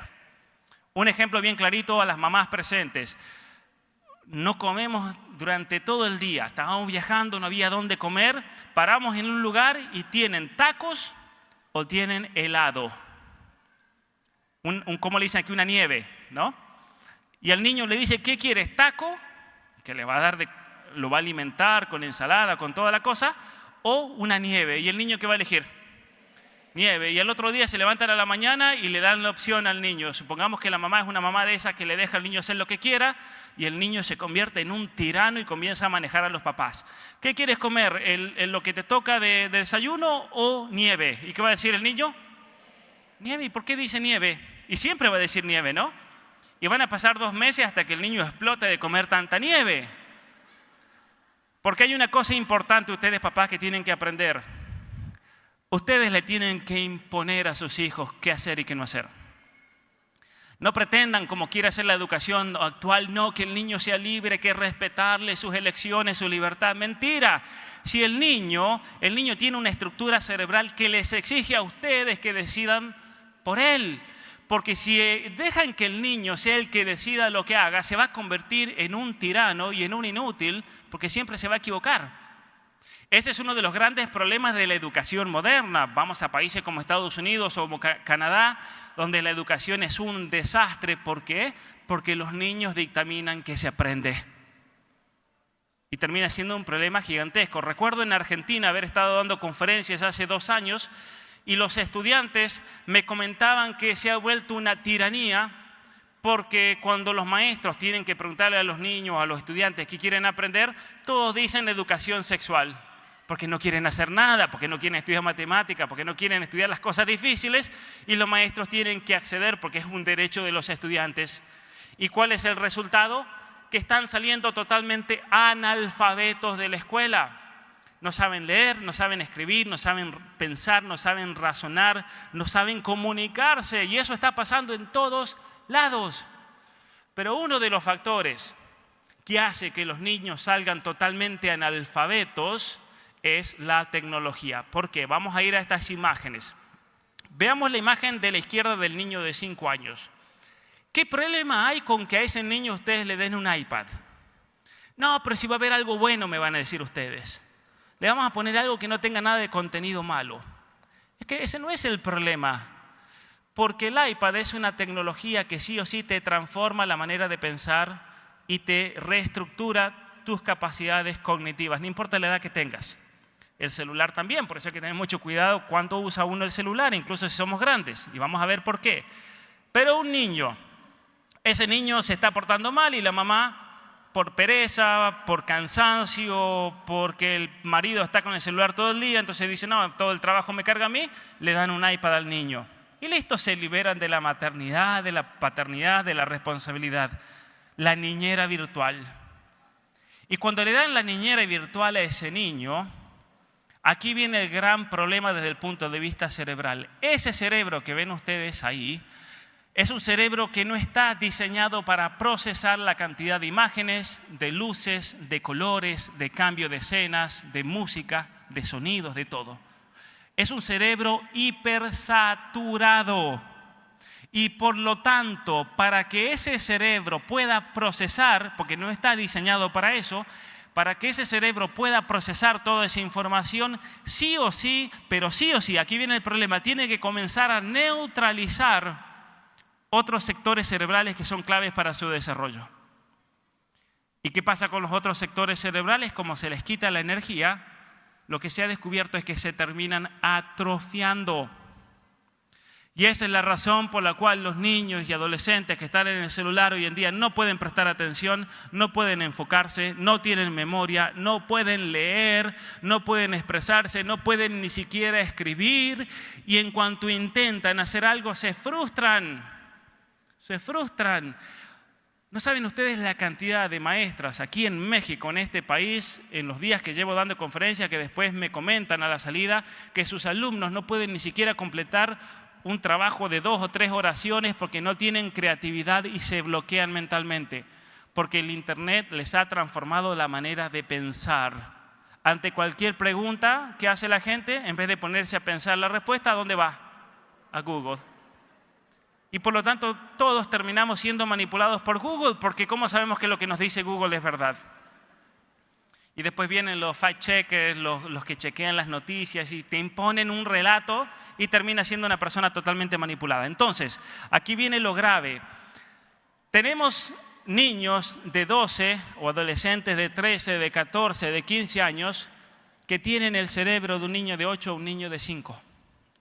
Speaker 2: Un ejemplo bien clarito a las mamás presentes. No comemos durante todo el día, estábamos viajando, no había dónde comer, paramos en un lugar y tienen tacos o tienen helado. ¿Cómo le dicen aquí? Una nieve, ¿no? Y al niño le dice, ¿qué quieres? ¿Taco? Que le va a dar, lo va a alimentar con ensalada, con toda la cosa, o una nieve. ¿Y el niño qué va a elegir? Nieve. Y el otro día se levantan a la mañana y le dan la opción al niño. Supongamos que la mamá es una mamá de esas que le deja al niño hacer lo que quiera y el niño se convierte en un tirano y comienza a manejar a los papás. ¿Qué quieres comer? ¿Lo que te toca de desayuno o nieve? ¿Y qué va a decir el niño? Nieve. ¿Y por qué dice nieve? Y siempre va a decir nieve, ¿no? Y van a pasar 2 meses hasta que el niño explote de comer tanta nieve. Porque hay una cosa importante ustedes papás que tienen que aprender. Ustedes le tienen que imponer a sus hijos qué hacer y qué no hacer. No pretendan, como quiere hacer la educación actual, no, que el niño sea libre, que respetarle sus elecciones, su libertad. Mentira. Si el niño tiene una estructura cerebral que les exige a ustedes que decidan por él. Porque si dejan que el niño sea el que decida lo que haga, se va a convertir en un tirano y en un inútil, porque siempre se va a equivocar. Ese es uno de los grandes problemas de la educación moderna. Vamos a países como Estados Unidos o como Canadá, donde la educación es un desastre. ¿Por qué? Porque los niños dictaminan qué se aprende. Y termina siendo un problema gigantesco. Recuerdo en Argentina haber estado dando conferencias hace 2 años y los estudiantes me comentaban que se ha vuelto una tiranía porque cuando los maestros tienen que preguntarle a los niños, a los estudiantes qué quieren aprender, todos dicen educación sexual. Porque no quieren hacer nada, porque no quieren estudiar matemáticas, porque no quieren estudiar las cosas difíciles y los maestros tienen que acceder porque es un derecho de los estudiantes. ¿Y cuál es el resultado? Que están saliendo totalmente analfabetos de la escuela. No saben leer, no saben escribir, no saben pensar, no saben razonar, no saben comunicarse y eso está pasando en todos lados. Pero uno de los factores que hace que los niños salgan totalmente analfabetos es la tecnología. ¿Por qué? Vamos a ir a estas imágenes. Veamos la imagen de la izquierda del niño de 5 años. ¿Qué problema hay con que a ese niño ustedes le den un iPad? No, pero si va a haber algo bueno, me van a decir ustedes. Le vamos a poner algo que no tenga nada de contenido malo. Es que ese no es el problema. Porque el iPad es una tecnología que sí o sí te transforma la manera de pensar y te reestructura tus capacidades cognitivas, no importa la edad que tengas. El celular también, por eso hay que tener mucho cuidado cuánto usa uno el celular, incluso si somos grandes, y vamos a ver por qué. Pero un niño, ese niño se está portando mal y la mamá, por pereza, por cansancio, porque el marido está con el celular todo el día, entonces dice, no, todo el trabajo me carga a mí, le dan un iPad al niño. Y listo, se liberan de la maternidad, de la paternidad, de la responsabilidad. La niñera virtual. Y cuando le dan la niñera virtual a ese niño, aquí viene el gran problema desde el punto de vista cerebral. Ese cerebro que ven ustedes ahí es un cerebro que no está diseñado para procesar la cantidad de imágenes, de luces, de colores, de cambio de escenas, de música, de sonidos, de todo. Es un cerebro hipersaturado. Y por lo tanto, para que ese cerebro pueda procesar, porque no está diseñado para eso, para que ese cerebro pueda procesar toda esa información, sí o sí, pero sí o sí, aquí viene el problema, tiene que comenzar a neutralizar otros sectores cerebrales que son claves para su desarrollo. ¿Y qué pasa con los otros sectores cerebrales? Como se les quita la energía, lo que se ha descubierto es que se terminan atrofiando. Y esa es la razón por la cual los niños y adolescentes que están en el celular hoy en día no pueden prestar atención, no pueden enfocarse, no tienen memoria, no pueden leer, no pueden expresarse, no pueden ni siquiera escribir. Y en cuanto intentan hacer algo, se frustran. Se frustran. ¿No saben ustedes la cantidad de maestras aquí en México, en este país, en los días que llevo dando conferencias, que después me comentan a la salida que sus alumnos no pueden ni siquiera completar un trabajo de 2 o 3 oraciones porque no tienen creatividad y se bloquean mentalmente? Porque el Internet les ha transformado la manera de pensar. Ante cualquier pregunta que hace la gente, en vez de ponerse a pensar la respuesta, ¿a dónde va? A Google. Y por lo tanto, todos terminamos siendo manipulados por Google, porque ¿cómo sabemos que lo que nos dice Google es verdad? Y después vienen los fact-checkers, los que chequean las noticias y te imponen un relato y termina siendo una persona totalmente manipulada. Entonces, aquí viene lo grave. Tenemos niños de 12 o adolescentes de 13, de 14, de 15 años que tienen el cerebro de un niño de 8 o un niño de 5.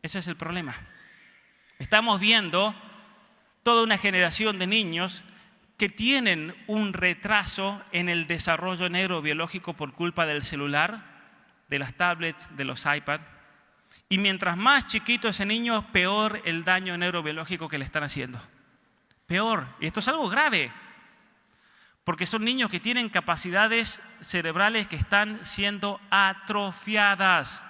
Speaker 2: Ese es el problema. Estamos viendo toda una generación de niños que tienen un retraso en el desarrollo neurobiológico por culpa del celular, de las tablets, de los iPads. Y mientras más chiquito ese niño, peor el daño neurobiológico que le están haciendo. Peor. Y esto es algo grave. Porque son niños que tienen capacidades cerebrales que están siendo atrofiadas.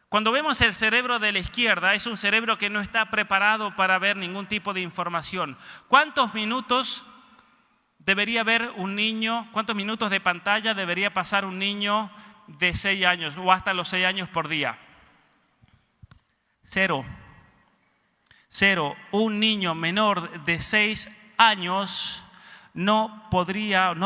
Speaker 2: Cuando vemos el cerebro de la izquierda, es un cerebro que no está preparado para ver ningún tipo de información. ¿Cuántos minutos debería ver un niño? ¿Cuántos minutos de pantalla debería pasar un niño de 6 años o hasta los 6 años por día? 0. 0. Un niño menor de 6 años no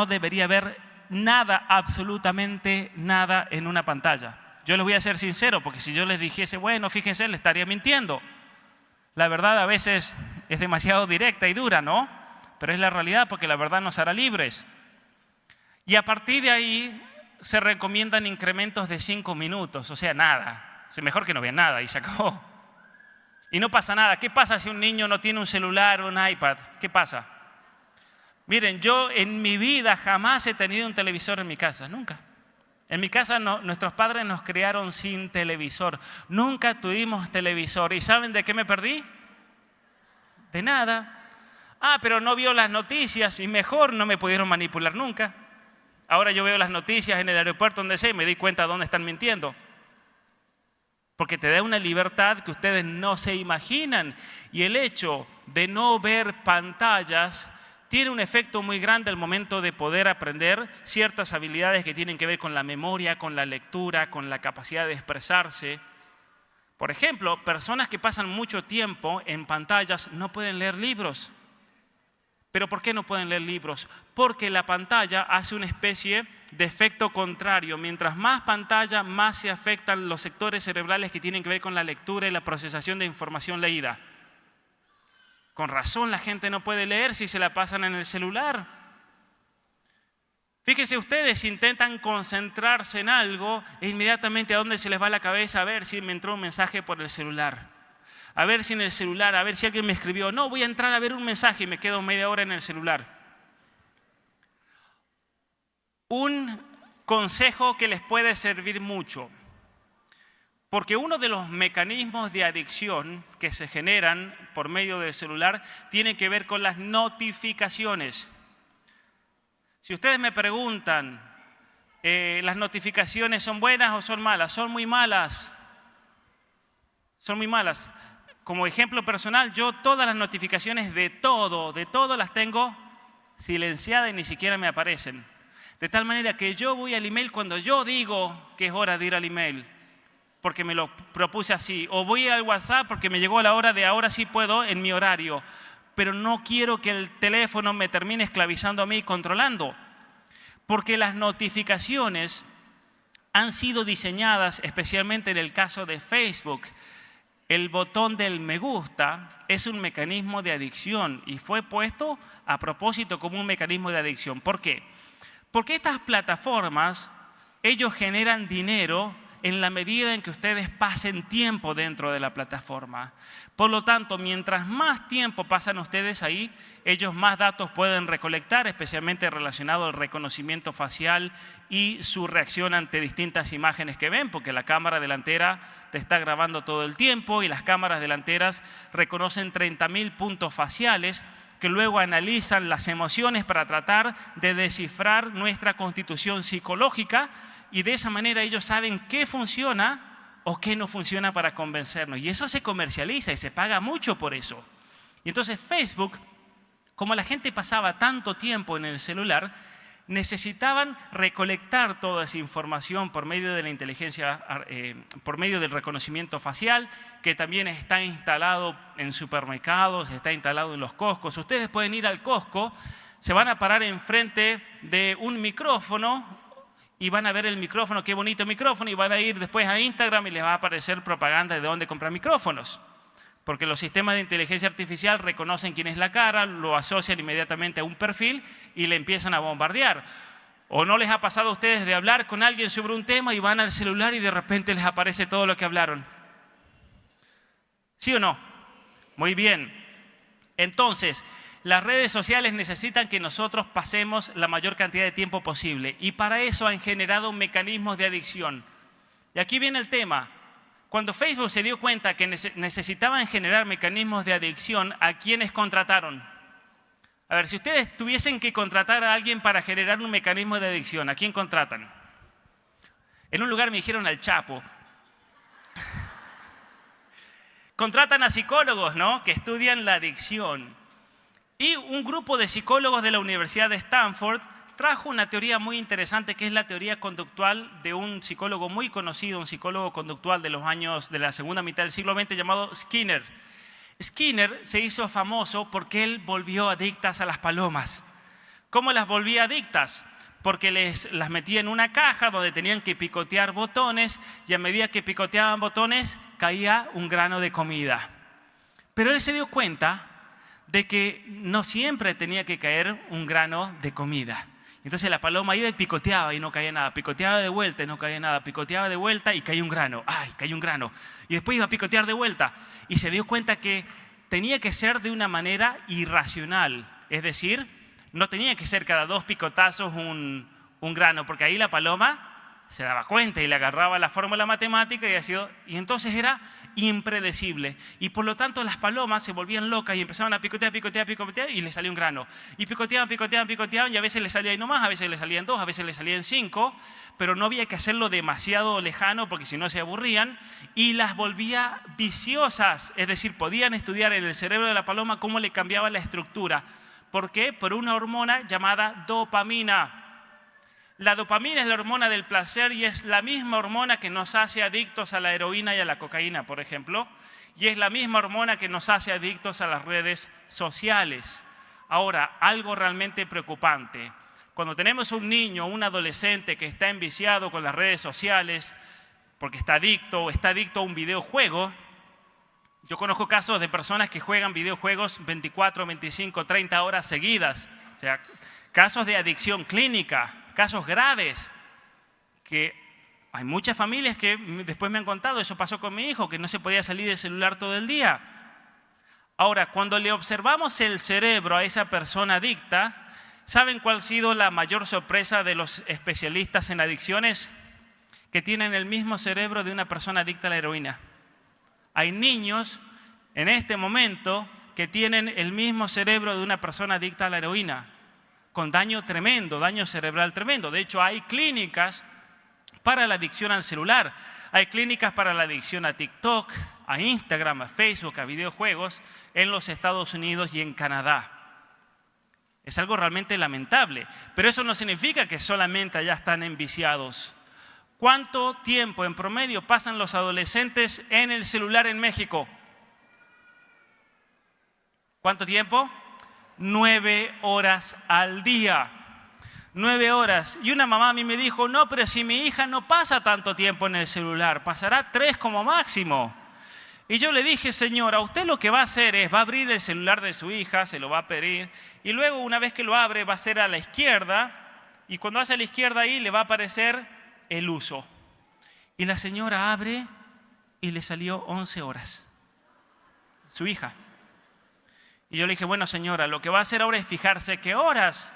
Speaker 2: debería ver nada, absolutamente nada en una pantalla. Yo les voy a ser sincero, porque si yo les dijese, bueno, fíjense, le estaría mintiendo. La verdad a veces es demasiado directa y dura, ¿no? Pero es la realidad, porque la verdad nos hará libres. Y a partir de ahí se recomiendan incrementos de 5 minutos, o sea, nada. Es mejor que no vean nada y se acabó. Y no pasa nada. ¿Qué pasa si un niño no tiene un celular o un iPad? ¿Qué pasa? Miren, yo en mi vida jamás he tenido un televisor en mi casa, nunca. En mi casa nuestros padres nos criaron sin televisor. Nunca tuvimos televisor. ¿Y saben de qué me perdí? De nada. Ah, pero no vio las noticias y mejor no me pudieron manipular nunca. Ahora yo veo las noticias en el aeropuerto donde sea y me di cuenta de dónde están mintiendo. Porque te da una libertad que ustedes no se imaginan. Y el hecho de no ver pantallas tiene un efecto muy grande al momento de poder aprender ciertas habilidades que tienen que ver con la memoria, con la lectura, con la capacidad de expresarse. Por ejemplo, personas que pasan mucho tiempo en pantallas no pueden leer libros. ¿Pero por qué no pueden leer libros? Porque la pantalla hace una especie de efecto contrario. Mientras más pantalla, más se afectan los sectores cerebrales que tienen que ver con la lectura y la procesación de información leída. Con razón la gente no puede leer si se la pasan en el celular. Fíjense, ustedes intentan concentrarse en algo e inmediatamente a dónde se les va la cabeza, a ver si me entró un mensaje por el celular. A ver si en el celular, a ver si alguien me escribió. No, voy a entrar a ver un mensaje y me quedo media hora en el celular. Un consejo que les puede servir mucho. Porque uno de los mecanismos de adicción que se generan por medio del celular tiene que ver con las notificaciones. Si ustedes me preguntan, ¿las notificaciones son buenas o son malas? Son muy malas. Son muy malas. Como ejemplo personal, yo todas las notificaciones de todo las tengo silenciadas y ni siquiera me aparecen. De tal manera que yo voy al email cuando yo digo que es hora de ir al email, porque me lo propuse así. O voy al WhatsApp porque me llegó la hora de ahora sí puedo en mi horario. Pero no quiero que el teléfono me termine esclavizando a mí y controlando. Porque las notificaciones han sido diseñadas, especialmente en el caso de Facebook. El botón del me gusta es un mecanismo de adicción y fue puesto a propósito como un mecanismo de adicción. ¿Por qué? Porque estas plataformas, ellos generan dinero en la medida en que ustedes pasen tiempo dentro de la plataforma. Por lo tanto, mientras más tiempo pasan ustedes ahí, ellos más datos pueden recolectar, especialmente relacionado al reconocimiento facial y su reacción ante distintas imágenes que ven, porque la cámara delantera te está grabando todo el tiempo y las cámaras delanteras reconocen 30.000 puntos faciales que luego analizan las emociones para tratar de descifrar nuestra constitución psicológica. Y de esa manera ellos saben qué funciona o qué no funciona para convencernos. Y eso se comercializa y se paga mucho por eso. Y entonces Facebook, como la gente pasaba tanto tiempo en el celular, necesitaban recolectar toda esa información por medio de la inteligencia, por medio del reconocimiento facial, que también está instalado en supermercados, está instalado en los Costcos. Ustedes pueden ir al Costco, se van a parar enfrente de un micrófono y van a ver el micrófono, qué bonito micrófono, y van a ir después a Instagram y les va a aparecer propaganda de dónde comprar micrófonos. Porque los sistemas de inteligencia artificial reconocen quién es la cara, lo asocian inmediatamente a un perfil y le empiezan a bombardear. ¿O no les ha pasado a ustedes de hablar con alguien sobre un tema y van al celular y de repente les aparece todo lo que hablaron? ¿Sí o no? Muy bien. Entonces, las redes sociales necesitan que nosotros pasemos la mayor cantidad de tiempo posible y para eso han generado mecanismos de adicción. Y aquí viene el tema. Cuando Facebook se dio cuenta que necesitaban generar mecanismos de adicción, ¿a quiénes contrataron? A ver, si ustedes tuviesen que contratar a alguien para generar un mecanismo de adicción, ¿a quién contratan? En un lugar me dijeron al Chapo. Contratan a psicólogos, ¿no?, que estudian la adicción. Y un grupo de psicólogos de la Universidad de Stanford trajo una teoría muy interesante que es la teoría conductual de un psicólogo muy conocido, un psicólogo conductual de los años de la segunda mitad del siglo XX llamado Skinner. Skinner se hizo famoso porque él volvió adictas a las palomas. ¿Cómo las volvía adictas? Porque las metía en una caja donde tenían que picotear botones y a medida que picoteaban botones caía un grano de comida. Pero él se dio cuenta de que no siempre tenía que caer un grano de comida. Entonces la paloma iba y picoteaba y no caía nada, picoteaba de vuelta y no caía nada, picoteaba de vuelta y caía un grano, ¡ay, cayó un grano! Y después iba a picotear de vuelta y se dio cuenta que tenía que ser de una manera irracional, es decir, no tenía que ser cada 2 picotazos un grano, porque ahí la paloma se daba cuenta y le agarraba la fórmula matemática y entonces era impredecible. Y por lo tanto las palomas se volvían locas y empezaban a picotear y les salía un grano. Y picoteaban y a veces les salía ahí nomás, a veces les salían 2, a veces les salían 5, pero no había que hacerlo demasiado lejano porque si no se aburrían y las volvía viciosas. Es decir, podían estudiar en el cerebro de la paloma cómo le cambiaba la estructura. ¿Por qué? Por una hormona llamada dopamina. La dopamina es la hormona del placer y es la misma hormona que nos hace adictos a la heroína y a la cocaína, por ejemplo, y es la misma hormona que nos hace adictos a las redes sociales. Ahora, algo realmente preocupante. Cuando tenemos un niño o un adolescente que está enviciado con las redes sociales porque está adicto a un videojuego, yo conozco casos de personas que juegan videojuegos 24, 25, 30 horas seguidas, o sea, casos de adicción clínica casos graves, que hay muchas familias que después me han contado, eso pasó con mi hijo, que no se podía salir del celular todo el día. Ahora, cuando le observamos el cerebro a esa persona adicta, ¿saben cuál ha sido la mayor sorpresa de los especialistas en adicciones? Que tienen el mismo cerebro de una persona adicta a la heroína. Hay niños en este momento que tienen el mismo cerebro de una persona adicta a la heroína, con daño tremendo, daño cerebral tremendo. De hecho, hay clínicas para la adicción al celular, hay clínicas para la adicción a TikTok, a Instagram, a Facebook, a videojuegos en los Estados Unidos y en Canadá. Es algo realmente lamentable, pero eso no significa que solamente allá están enviciados. ¿Cuánto tiempo en promedio pasan los adolescentes en el celular en México? ¿Cuánto tiempo? 9 horas al día. 9 horas. Y una mamá a mí me dijo, no, pero si mi hija no pasa tanto tiempo en el celular, pasará 3 como máximo. Y yo le dije, señora, usted lo que va a hacer es, va a abrir el celular de su hija, se lo va a pedir, y luego una vez que lo abre va a hacer a la izquierda, y cuando hace a la izquierda ahí le va a aparecer el uso. Y la señora abre y le salió 11 horas. Su hija. Y yo le dije, bueno señora, lo que va a hacer ahora es fijarse qué horas.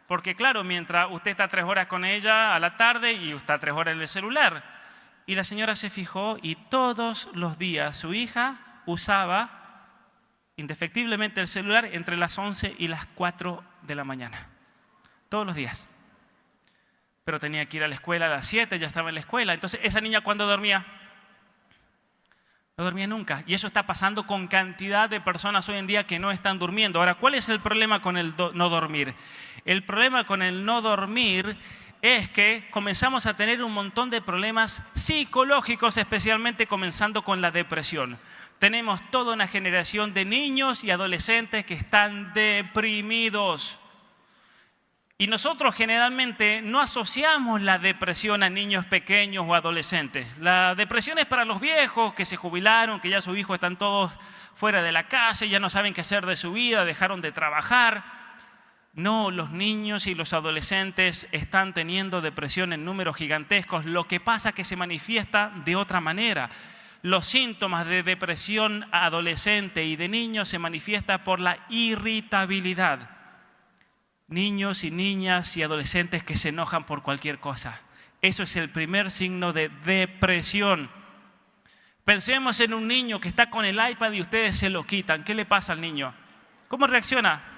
Speaker 2: Porque claro, mientras usted está 3 horas con ella a la tarde y usted está 3 horas en el celular. Y la señora se fijó y todos los días su hija usaba indefectiblemente el celular entre las 11 y las 4 de la mañana. Todos los días. Pero tenía que ir a la escuela a las 7, ya estaba en la escuela. Entonces, ¿esa niña cuándo dormía? No dormía nunca. Y eso está pasando con cantidad de personas hoy en día que no están durmiendo. Ahora, ¿cuál es el problema con el no dormir? El problema con el no dormir es que comenzamos a tener un montón de problemas psicológicos, especialmente comenzando con la depresión. Tenemos toda una generación de niños y adolescentes que están deprimidos. Y nosotros generalmente no asociamos la depresión a niños pequeños o adolescentes. La depresión es para los viejos que se jubilaron, que ya sus hijos están todos fuera de la casa y ya no saben qué hacer de su vida, dejaron de trabajar. No, los niños y los adolescentes están teniendo depresión en números gigantescos. Lo que pasa es que se manifiesta de otra manera. Los síntomas de depresión adolescente y de niños se manifiestan por la irritabilidad. Niños y niñas y adolescentes que se enojan por cualquier cosa. Eso es el primer signo de depresión. Pensemos en un niño que está con el iPad y ustedes se lo quitan. ¿Qué le pasa al niño? ¿Cómo reacciona?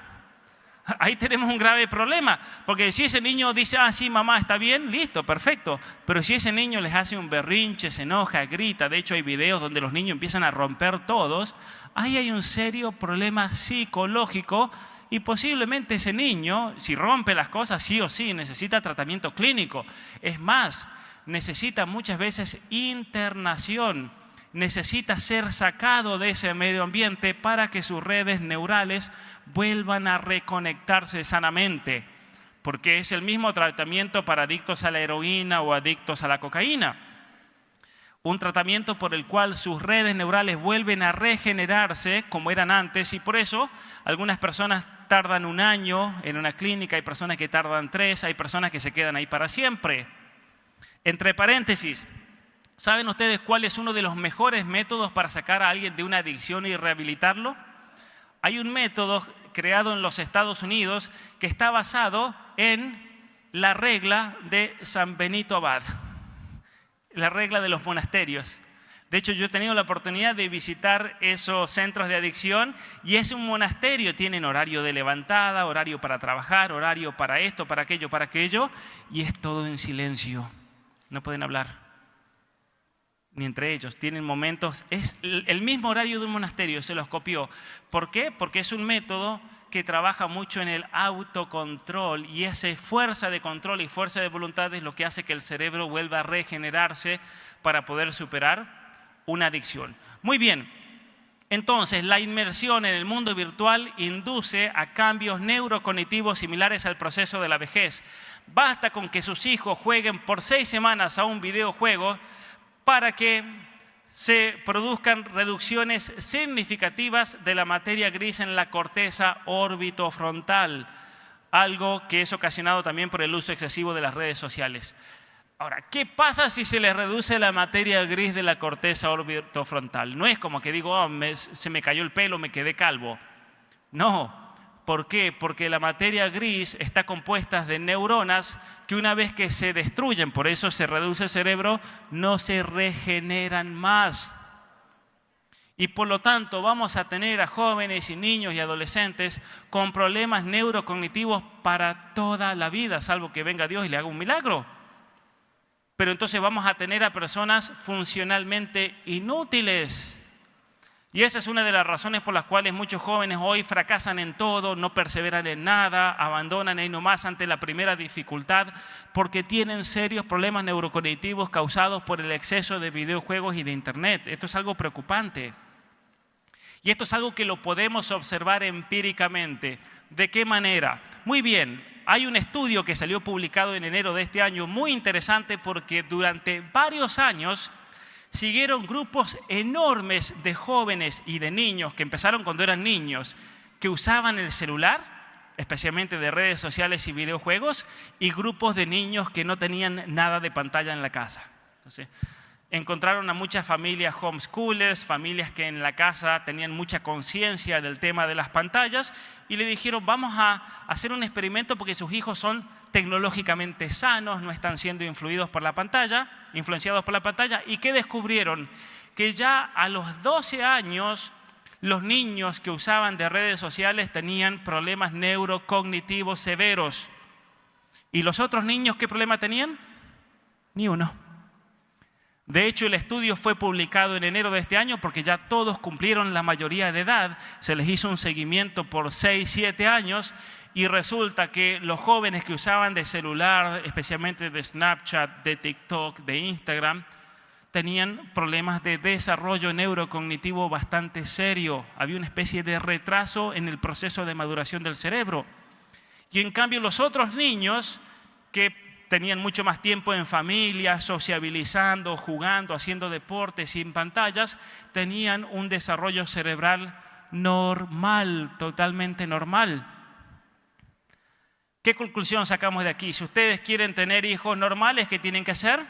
Speaker 2: Ahí tenemos un grave problema. Porque si ese niño dice, ah, sí, mamá, está bien, listo, perfecto. Pero si ese niño les hace un berrinche, se enoja, grita, de hecho hay videos donde los niños empiezan a romper todos, ahí hay un serio problema psicológico. Y posiblemente ese niño, si rompe las cosas, sí o sí, necesita tratamiento clínico. Es más, necesita muchas veces internación. Necesita ser sacado de ese medio ambiente para que sus redes neurales vuelvan a reconectarse sanamente. Porque es el mismo tratamiento para adictos a la heroína o adictos a la cocaína. Un tratamiento por el cual sus redes neurales vuelven a regenerarse como eran antes, y por eso algunas personas tardan 1 año en una clínica, hay personas que tardan 3, hay personas que se quedan ahí para siempre. Entre paréntesis, ¿saben ustedes cuál es uno de los mejores métodos para sacar a alguien de una adicción y rehabilitarlo? Hay un método creado en los Estados Unidos que está basado en la regla de San Benito Abad. La regla de los monasterios. De hecho, yo he tenido la oportunidad de visitar esos centros de adicción y es un monasterio. Tienen horario de levantada, horario para trabajar, horario para esto, para aquello, y es todo en silencio. No pueden hablar, ni entre ellos. Tienen momentos, es el mismo horario de un monasterio, se los copió. ¿Por qué? Porque es un método que trabaja mucho en el autocontrol y esa fuerza de control y fuerza de voluntad es lo que hace que el cerebro vuelva a regenerarse para poder superar una adicción. Muy bien, entonces la inmersión en el mundo virtual induce a cambios neurocognitivos similares al proceso de la vejez. Basta con que sus hijos jueguen por 6 semanas a un videojuego para que se produzcan reducciones significativas de la materia gris en la corteza orbitofrontal. algo que es ocasionado también por el uso excesivo de las redes sociales. Ahora, ¿qué pasa si se les reduce la materia gris de la corteza orbitofrontal? No es como que digo, oh, se me cayó el pelo, me quedé calvo. No. ¿Por qué? Porque la materia gris está compuesta de neuronas que una vez que se destruyen, por eso se reduce el cerebro, no se regeneran más. Y por lo tanto vamos a tener a jóvenes y niños y adolescentes con problemas neurocognitivos para toda la vida, salvo que venga Dios y le haga un milagro. Pero entonces vamos a tener a personas funcionalmente inútiles. Y esa es una de las razones por las cuales muchos jóvenes hoy fracasan en todo, no perseveran en nada, abandonan ahí nomás ante la primera dificultad, porque tienen serios problemas neurocognitivos causados por el exceso de videojuegos y de internet. Esto es algo preocupante. Y esto es algo que lo podemos observar empíricamente. ¿De qué manera? Muy bien, hay un estudio que salió publicado en enero de este año, muy interesante porque durante varios años siguieron grupos enormes de jóvenes y de niños que empezaron cuando eran niños, que usaban el celular, especialmente de redes sociales y videojuegos, y grupos de niños que no tenían nada de pantalla en la casa. Entonces, encontraron a muchas familias homeschoolers, familias que en la casa tenían mucha conciencia del tema de las pantallas, y le dijeron, vamos a hacer un experimento porque sus hijos son tecnológicamente sanos, no están siendo influenciados por la pantalla. ¿Y qué descubrieron? Que ya a los 12 años los niños que usaban de redes sociales tenían problemas neurocognitivos severos. ¿Y los otros niños qué problema tenían? Ni uno. De hecho, el estudio fue publicado en enero de este año porque ya todos cumplieron la mayoría de edad. Se les hizo un seguimiento por 6, 7 años y resulta que los jóvenes que usaban de celular, especialmente de Snapchat, de TikTok, de Instagram, tenían problemas de desarrollo neurocognitivo bastante serio. Había una especie de retraso en el proceso de maduración del cerebro. Y en cambio los otros niños que tenían mucho más tiempo en familia, sociabilizando, jugando, haciendo deporte sin pantallas, tenían un desarrollo cerebral normal, totalmente normal. ¿Qué conclusión sacamos de aquí? Si ustedes quieren tener hijos normales, ¿qué tienen que hacer?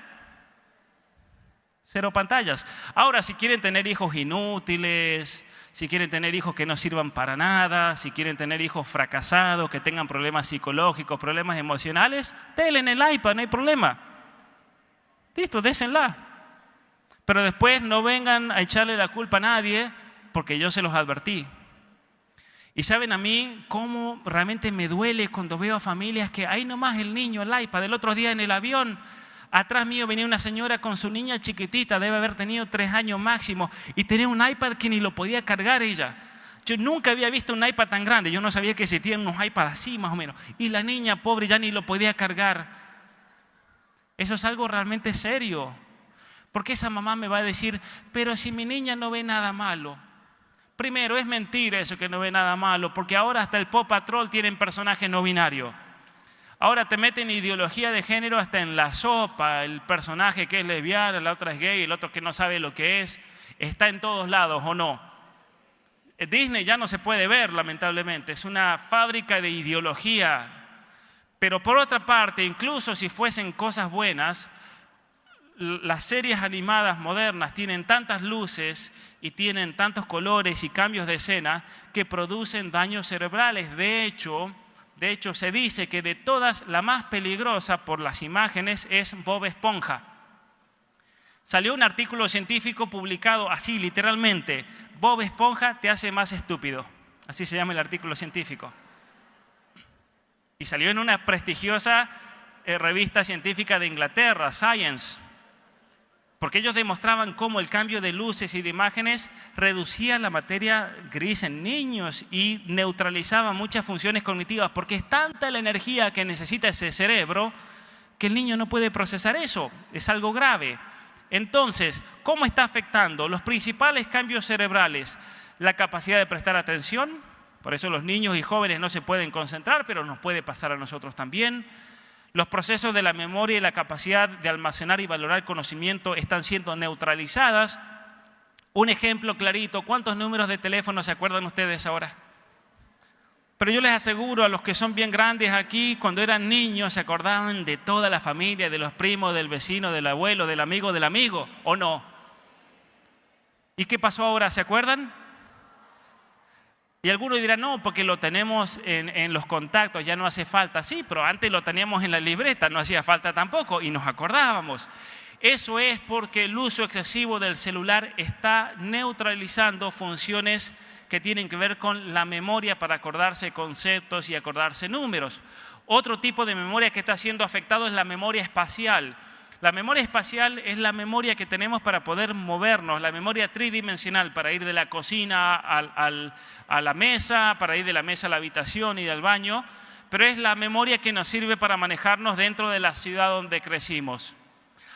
Speaker 2: 0 pantallas. Ahora, si quieren tener hijos inútiles, si quieren tener hijos que no sirvan para nada, si quieren tener hijos fracasados, que tengan problemas psicológicos, problemas emocionales, denle en el iPad, no hay problema. Listo, désenla. Pero después no vengan a echarle la culpa a nadie, porque yo se los advertí. Y saben a mí cómo realmente me duele cuando veo a familias que ahí nomás el niño, el iPad. El otro día en el avión, atrás mío venía una señora con su niña chiquitita, debe haber tenido 3 años máximo, y tenía un iPad que ni lo podía cargar ella. Yo nunca había visto un iPad tan grande, yo no sabía que existían unos iPads así más o menos. Y la niña pobre ya ni lo podía cargar. Eso es algo realmente serio. Porque esa mamá me va a decir, pero si mi niña no ve nada malo. Primero, es mentira eso que no ve nada malo, porque ahora hasta el Paw Patrol tienen personajes no binarios. Ahora te meten ideología de género hasta en la sopa, el personaje que es lesbiana, la otra es gay, el otro que no sabe lo que es, está en todos lados, ¿o no? Disney ya no se puede ver, lamentablemente, es una fábrica de ideología. Pero por otra parte, incluso si fuesen cosas buenas, las series animadas modernas tienen tantas luces y tienen tantos colores y cambios de escena que producen daños cerebrales. De hecho, se dice que de todas la más peligrosa por las imágenes es Bob Esponja. Salió un artículo científico publicado así, literalmente: Bob Esponja te hace más estúpido. Así se llama el artículo científico. Y salió en una prestigiosa revista científica de Inglaterra, Science. Porque ellos demostraban cómo el cambio de luces y de imágenes reducía la materia gris en niños y neutralizaba muchas funciones cognitivas, porque es tanta la energía que necesita ese cerebro que el niño no puede procesar eso. Es algo grave. Entonces, ¿cómo está afectando? Los principales cambios cerebrales: la capacidad de prestar atención. Por eso los niños y jóvenes no se pueden concentrar, pero nos puede pasar a nosotros también. Los procesos de la memoria y la capacidad de almacenar y valorar conocimiento están siendo neutralizadas. Un ejemplo clarito: ¿cuántos números de teléfono se acuerdan ustedes ahora? Pero yo les aseguro a los que son bien grandes aquí, cuando eran niños se acordaban de toda la familia, de los primos, del vecino, del abuelo, del amigo, ¿o no? ¿Y qué pasó ahora? ¿Se acuerdan? Y algunos dirán, no, porque lo tenemos en los contactos, ya no hace falta. Sí, pero antes lo teníamos en la libreta, no hacía falta tampoco y nos acordábamos. Eso es porque el uso excesivo del celular está neutralizando funciones que tienen que ver con la memoria para acordarse conceptos y acordarse números. Otro tipo de memoria que está siendo afectado es la memoria espacial. La memoria espacial es la memoria que tenemos para poder movernos, la memoria tridimensional, para ir de la cocina a la mesa, para ir de la mesa a la habitación y al baño, pero es la memoria que nos sirve para manejarnos dentro de la ciudad donde crecimos.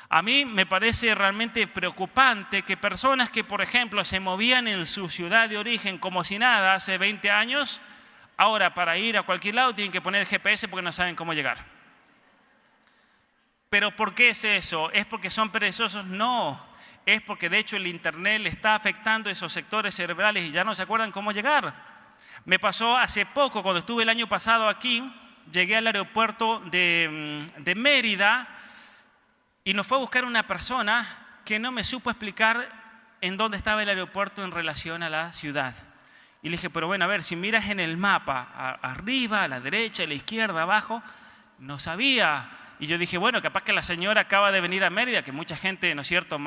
Speaker 2: A mí me parece realmente preocupante que personas que, por ejemplo, se movían en su ciudad de origen como si nada hace 20 años, ahora para ir a cualquier lado tienen que poner el GPS porque no saben cómo llegar. ¿Pero por qué es eso? ¿Es porque son perezosos? No, es porque de hecho el Internet le está afectando esos sectores cerebrales y ya no se acuerdan cómo llegar. Me pasó hace poco, cuando estuve el año pasado aquí, llegué al aeropuerto de Mérida y nos fue a buscar una persona que no me supo explicar en dónde estaba el aeropuerto en relación a la ciudad. Y le dije, pero bueno, a ver, si miras en el mapa, arriba, a la derecha, a la izquierda, abajo, no sabía. Y yo dije, bueno, capaz que la señora acaba de venir a Mérida, que mucha gente, ¿no es cierto?,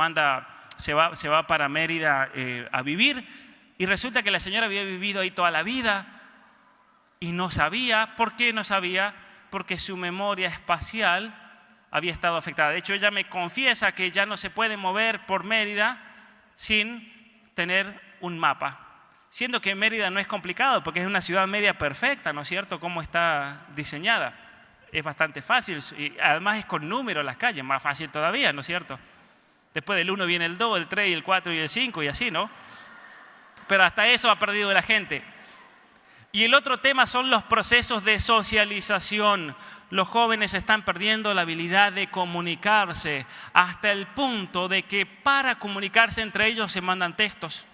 Speaker 2: se va para Mérida a vivir. Y resulta que la señora había vivido ahí toda la vida y no sabía. ¿Por qué no sabía? Porque su memoria espacial había estado afectada. De hecho, ella me confiesa que ya no se puede mover por Mérida sin tener un mapa. Siendo que Mérida no es complicado, porque es una ciudad media perfecta, ¿no es cierto?, cómo está diseñada. Es bastante fácil, y además es con números las calles, más fácil todavía, ¿no es cierto? Después del 1 viene el 2, el 3, el 4 y el 5 y así, ¿no? Pero hasta eso ha perdido la gente. Y el otro tema son los procesos de socialización. Los jóvenes están perdiendo la habilidad de comunicarse hasta el punto de que para comunicarse entre ellos se mandan textos.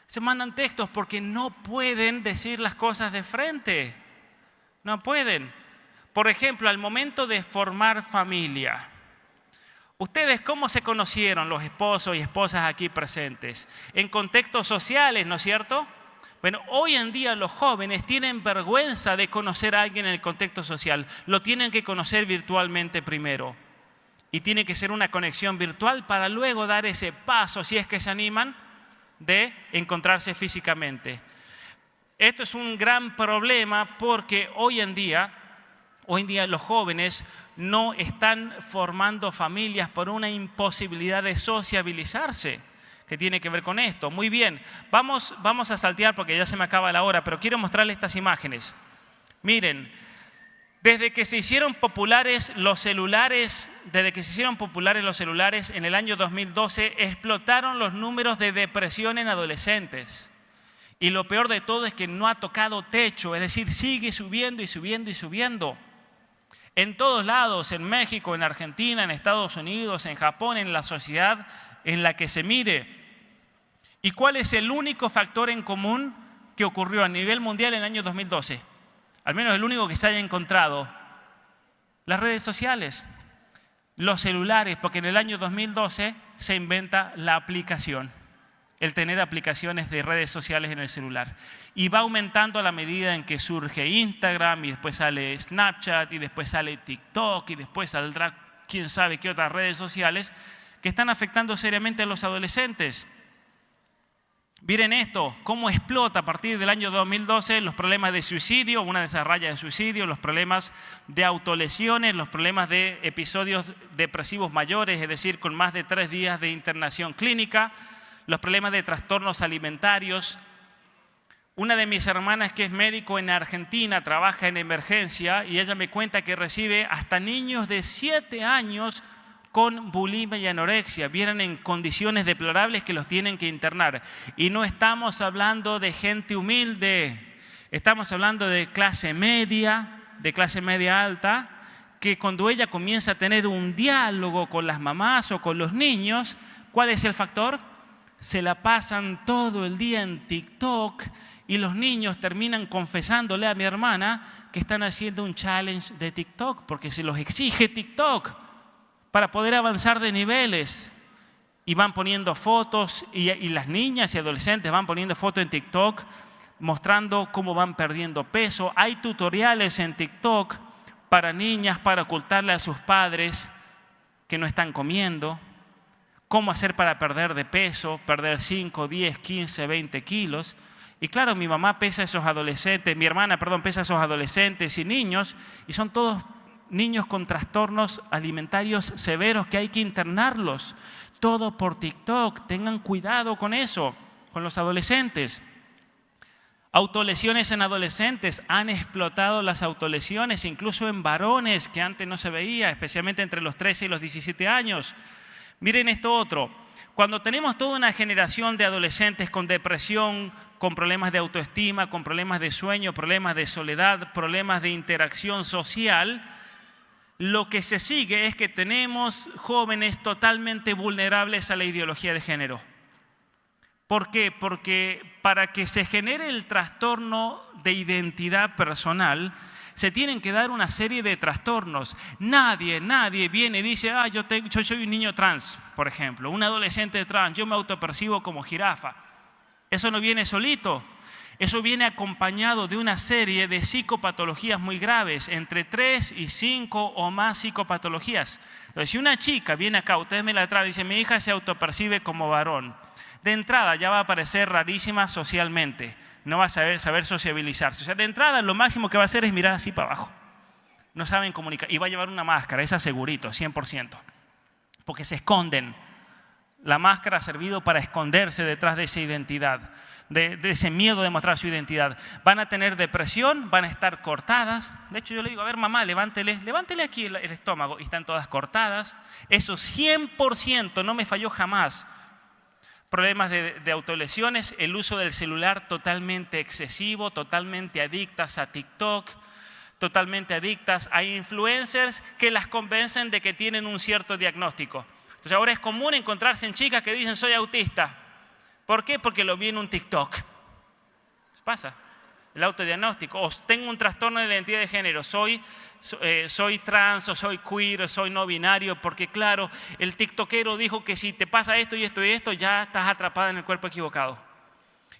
Speaker 2: Se mandan textos porque no pueden decir las cosas de frente. No pueden. Por ejemplo, al momento de formar familia, ¿ustedes cómo se conocieron los esposos y esposas aquí presentes? En contextos sociales, ¿no es cierto? Bueno, hoy en día los jóvenes tienen vergüenza de conocer a alguien en el contexto social. Lo tienen que conocer virtualmente primero. Y tiene que ser una conexión virtual para luego dar ese paso, si es que se animan, de encontrarse físicamente. Esto es un gran problema porque hoy en día los jóvenes no están formando familias por una imposibilidad de sociabilizarse, que tiene que ver con esto. Muy bien, vamos a saltear porque ya se me acaba la hora, pero quiero mostrarles estas imágenes. Miren, desde que se hicieron populares los celulares, en el año 2012, explotaron los números de depresión en adolescentes. Y lo peor de todo es que no ha tocado techo, es decir, sigue subiendo y subiendo y subiendo. En todos lados, en México, en Argentina, en Estados Unidos, en Japón, en la sociedad en la que se mire. ¿Y cuál es el único factor en común que ocurrió a nivel mundial en el año 2012? Al menos el único que se haya encontrado. Las redes sociales, los celulares, porque en el año 2012 se inventa la aplicación. El tener aplicaciones de redes sociales en el celular. Y va aumentando a la medida en que surge Instagram, y después sale Snapchat, y después sale TikTok, y después saldrá quién sabe qué otras redes sociales que están afectando seriamente a los adolescentes. Miren esto, cómo explota a partir del año 2012 los problemas de suicidio, una de esas rayas de suicidio, los problemas de autolesiones, los problemas de episodios depresivos mayores, es decir, con más de 3 días de internación clínica, los problemas de trastornos alimentarios. Una de mis hermanas, que es médico en Argentina, trabaja en emergencia y ella me cuenta que recibe hasta niños de 7 años con bulimia y anorexia. Vienen en condiciones deplorables que los tienen que internar. Y no estamos hablando de gente humilde, estamos hablando de clase media alta, que cuando ella comienza a tener un diálogo con las mamás o con los niños, ¿cuál es el factor? Se la pasan todo el día en TikTok y los niños terminan confesándole a mi hermana que están haciendo un challenge de TikTok, porque se los exige TikTok para poder avanzar de niveles. Y van poniendo fotos, y las niñas y adolescentes van poniendo fotos en TikTok mostrando cómo van perdiendo peso. Hay tutoriales en TikTok para niñas para ocultarle a sus padres que no están comiendo, cómo hacer para perder de peso, perder 5, 10, 15, 20 kilos. Y claro, mi mamá pesa a esos adolescentes, mi hermana, perdón, pesa a esos adolescentes y niños, y son todos niños con trastornos alimentarios severos que hay que internarlos. Todo por TikTok. Tengan cuidado con eso, con los adolescentes. Autolesiones en adolescentes. Han explotado las autolesiones, incluso en varones, que antes no se veía, especialmente entre los 13 y los 17 años. Miren esto otro. Cuando tenemos toda una generación de adolescentes con depresión, con problemas de autoestima, con problemas de sueño, problemas de soledad, problemas de interacción social, lo que se sigue es que tenemos jóvenes totalmente vulnerables a la ideología de género. ¿Por qué? Porque para que se genere el trastorno de identidad personal, se tienen que dar una serie de trastornos. Nadie viene y dice, yo soy un niño trans, por ejemplo, un adolescente trans, yo me autopercibo como jirafa. Eso no viene solito. Eso viene acompañado de una serie de psicopatologías muy graves, entre 3 y 5 o más psicopatologías. Entonces, si una chica viene acá, ustedes me la traen y dicen, mi hija se autopercibe como varón, de entrada ya va a parecer rarísima socialmente, no va a saber sociabilizarse. O sea, de entrada lo máximo que va a hacer es mirar así para abajo. No saben comunicar. Y va a llevar una máscara, es segurito, 100%. Porque se esconden. La máscara ha servido para esconderse detrás de esa identidad. De ese miedo de mostrar su identidad. Van a tener depresión, van a estar cortadas. De hecho, yo le digo, a ver, mamá, levántele aquí el estómago. Y están todas cortadas. Eso 100% no me falló jamás. Problemas de autolesiones, el uso del celular totalmente excesivo, totalmente adictas a TikTok, totalmente adictas a influencers que las convencen de que tienen un cierto diagnóstico. Entonces ahora es común encontrarse en chicas que dicen, soy autista. ¿Por qué? Porque lo vi en un TikTok. Pasa. El autodiagnóstico. O tengo un trastorno de la identidad de género. Soy trans, o soy queer, o soy no binario. Porque claro, el tiktokero dijo que si te pasa esto y esto y esto, ya estás atrapada en el cuerpo equivocado.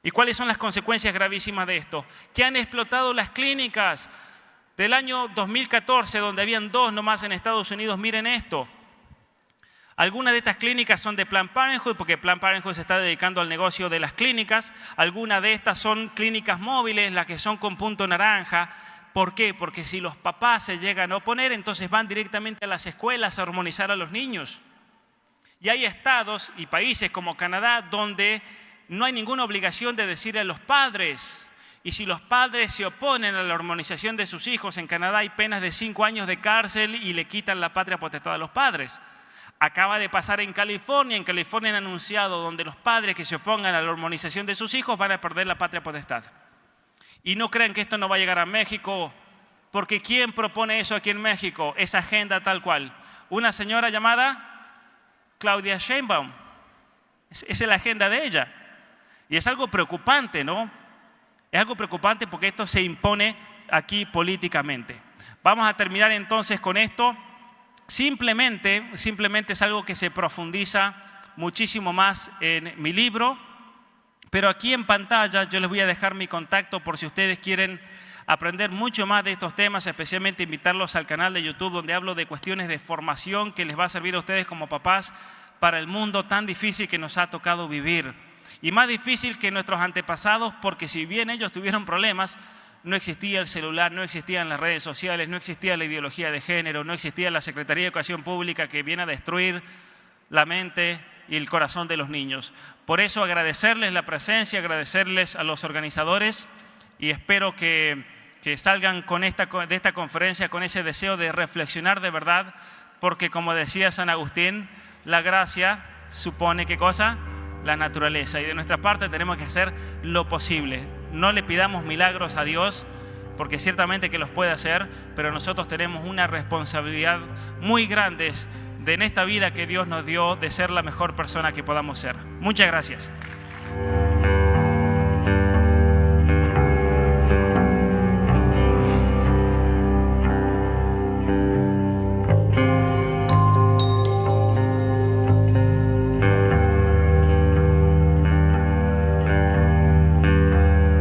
Speaker 2: ¿Y cuáles son las consecuencias gravísimas de esto? Que han explotado las clínicas del año 2014, donde habían 2 nomás en Estados Unidos. Miren esto. Algunas de estas clínicas son de Planned Parenthood, porque Planned Parenthood se está dedicando al negocio de las clínicas. Algunas de estas son clínicas móviles, las que son con punto naranja. ¿Por qué? Porque si los papás se llegan a oponer, entonces van directamente a las escuelas a hormonizar a los niños. Y hay estados y países como Canadá donde no hay ninguna obligación de decirle a los padres. Y si los padres se oponen a la hormonización de sus hijos, en Canadá hay penas de 5 años de cárcel y le quitan la patria potestad a los padres. Acaba de pasar en California. En California han anunciado donde los padres que se opongan a la hormonización de sus hijos van a perder la patria potestad. Y no crean que esto no va a llegar a México, porque ¿quién propone eso aquí en México? Esa agenda tal cual. Una señora llamada Claudia Sheinbaum. Esa es la agenda de ella. Y es algo preocupante, ¿no? Es algo preocupante porque esto se impone aquí políticamente. Vamos a terminar entonces con esto. Simplemente es algo que se profundiza muchísimo más en mi libro, pero aquí en pantalla yo les voy a dejar mi contacto por si ustedes quieren aprender mucho más de estos temas, especialmente invitarlos al canal de YouTube donde hablo de cuestiones de formación que les va a servir a ustedes como papás para el mundo tan difícil que nos ha tocado vivir. Y más difícil que nuestros antepasados, porque si bien ellos tuvieron problemas, no existía el celular, no existían las redes sociales, no existía la ideología de género, no existía la Secretaría de Educación Pública que viene a destruir la mente y el corazón de los niños. Por eso agradecerles la presencia, agradecerles a los organizadores y espero que salgan de esta conferencia con ese deseo de reflexionar de verdad, porque como decía San Agustín, la gracia supone ¿qué cosa? La naturaleza. Y de nuestra parte tenemos que hacer lo posible. No le pidamos milagros a Dios, porque ciertamente que los puede hacer, pero nosotros tenemos una responsabilidad muy grande en esta vida que Dios nos dio de ser la mejor persona que podamos ser. Muchas gracias.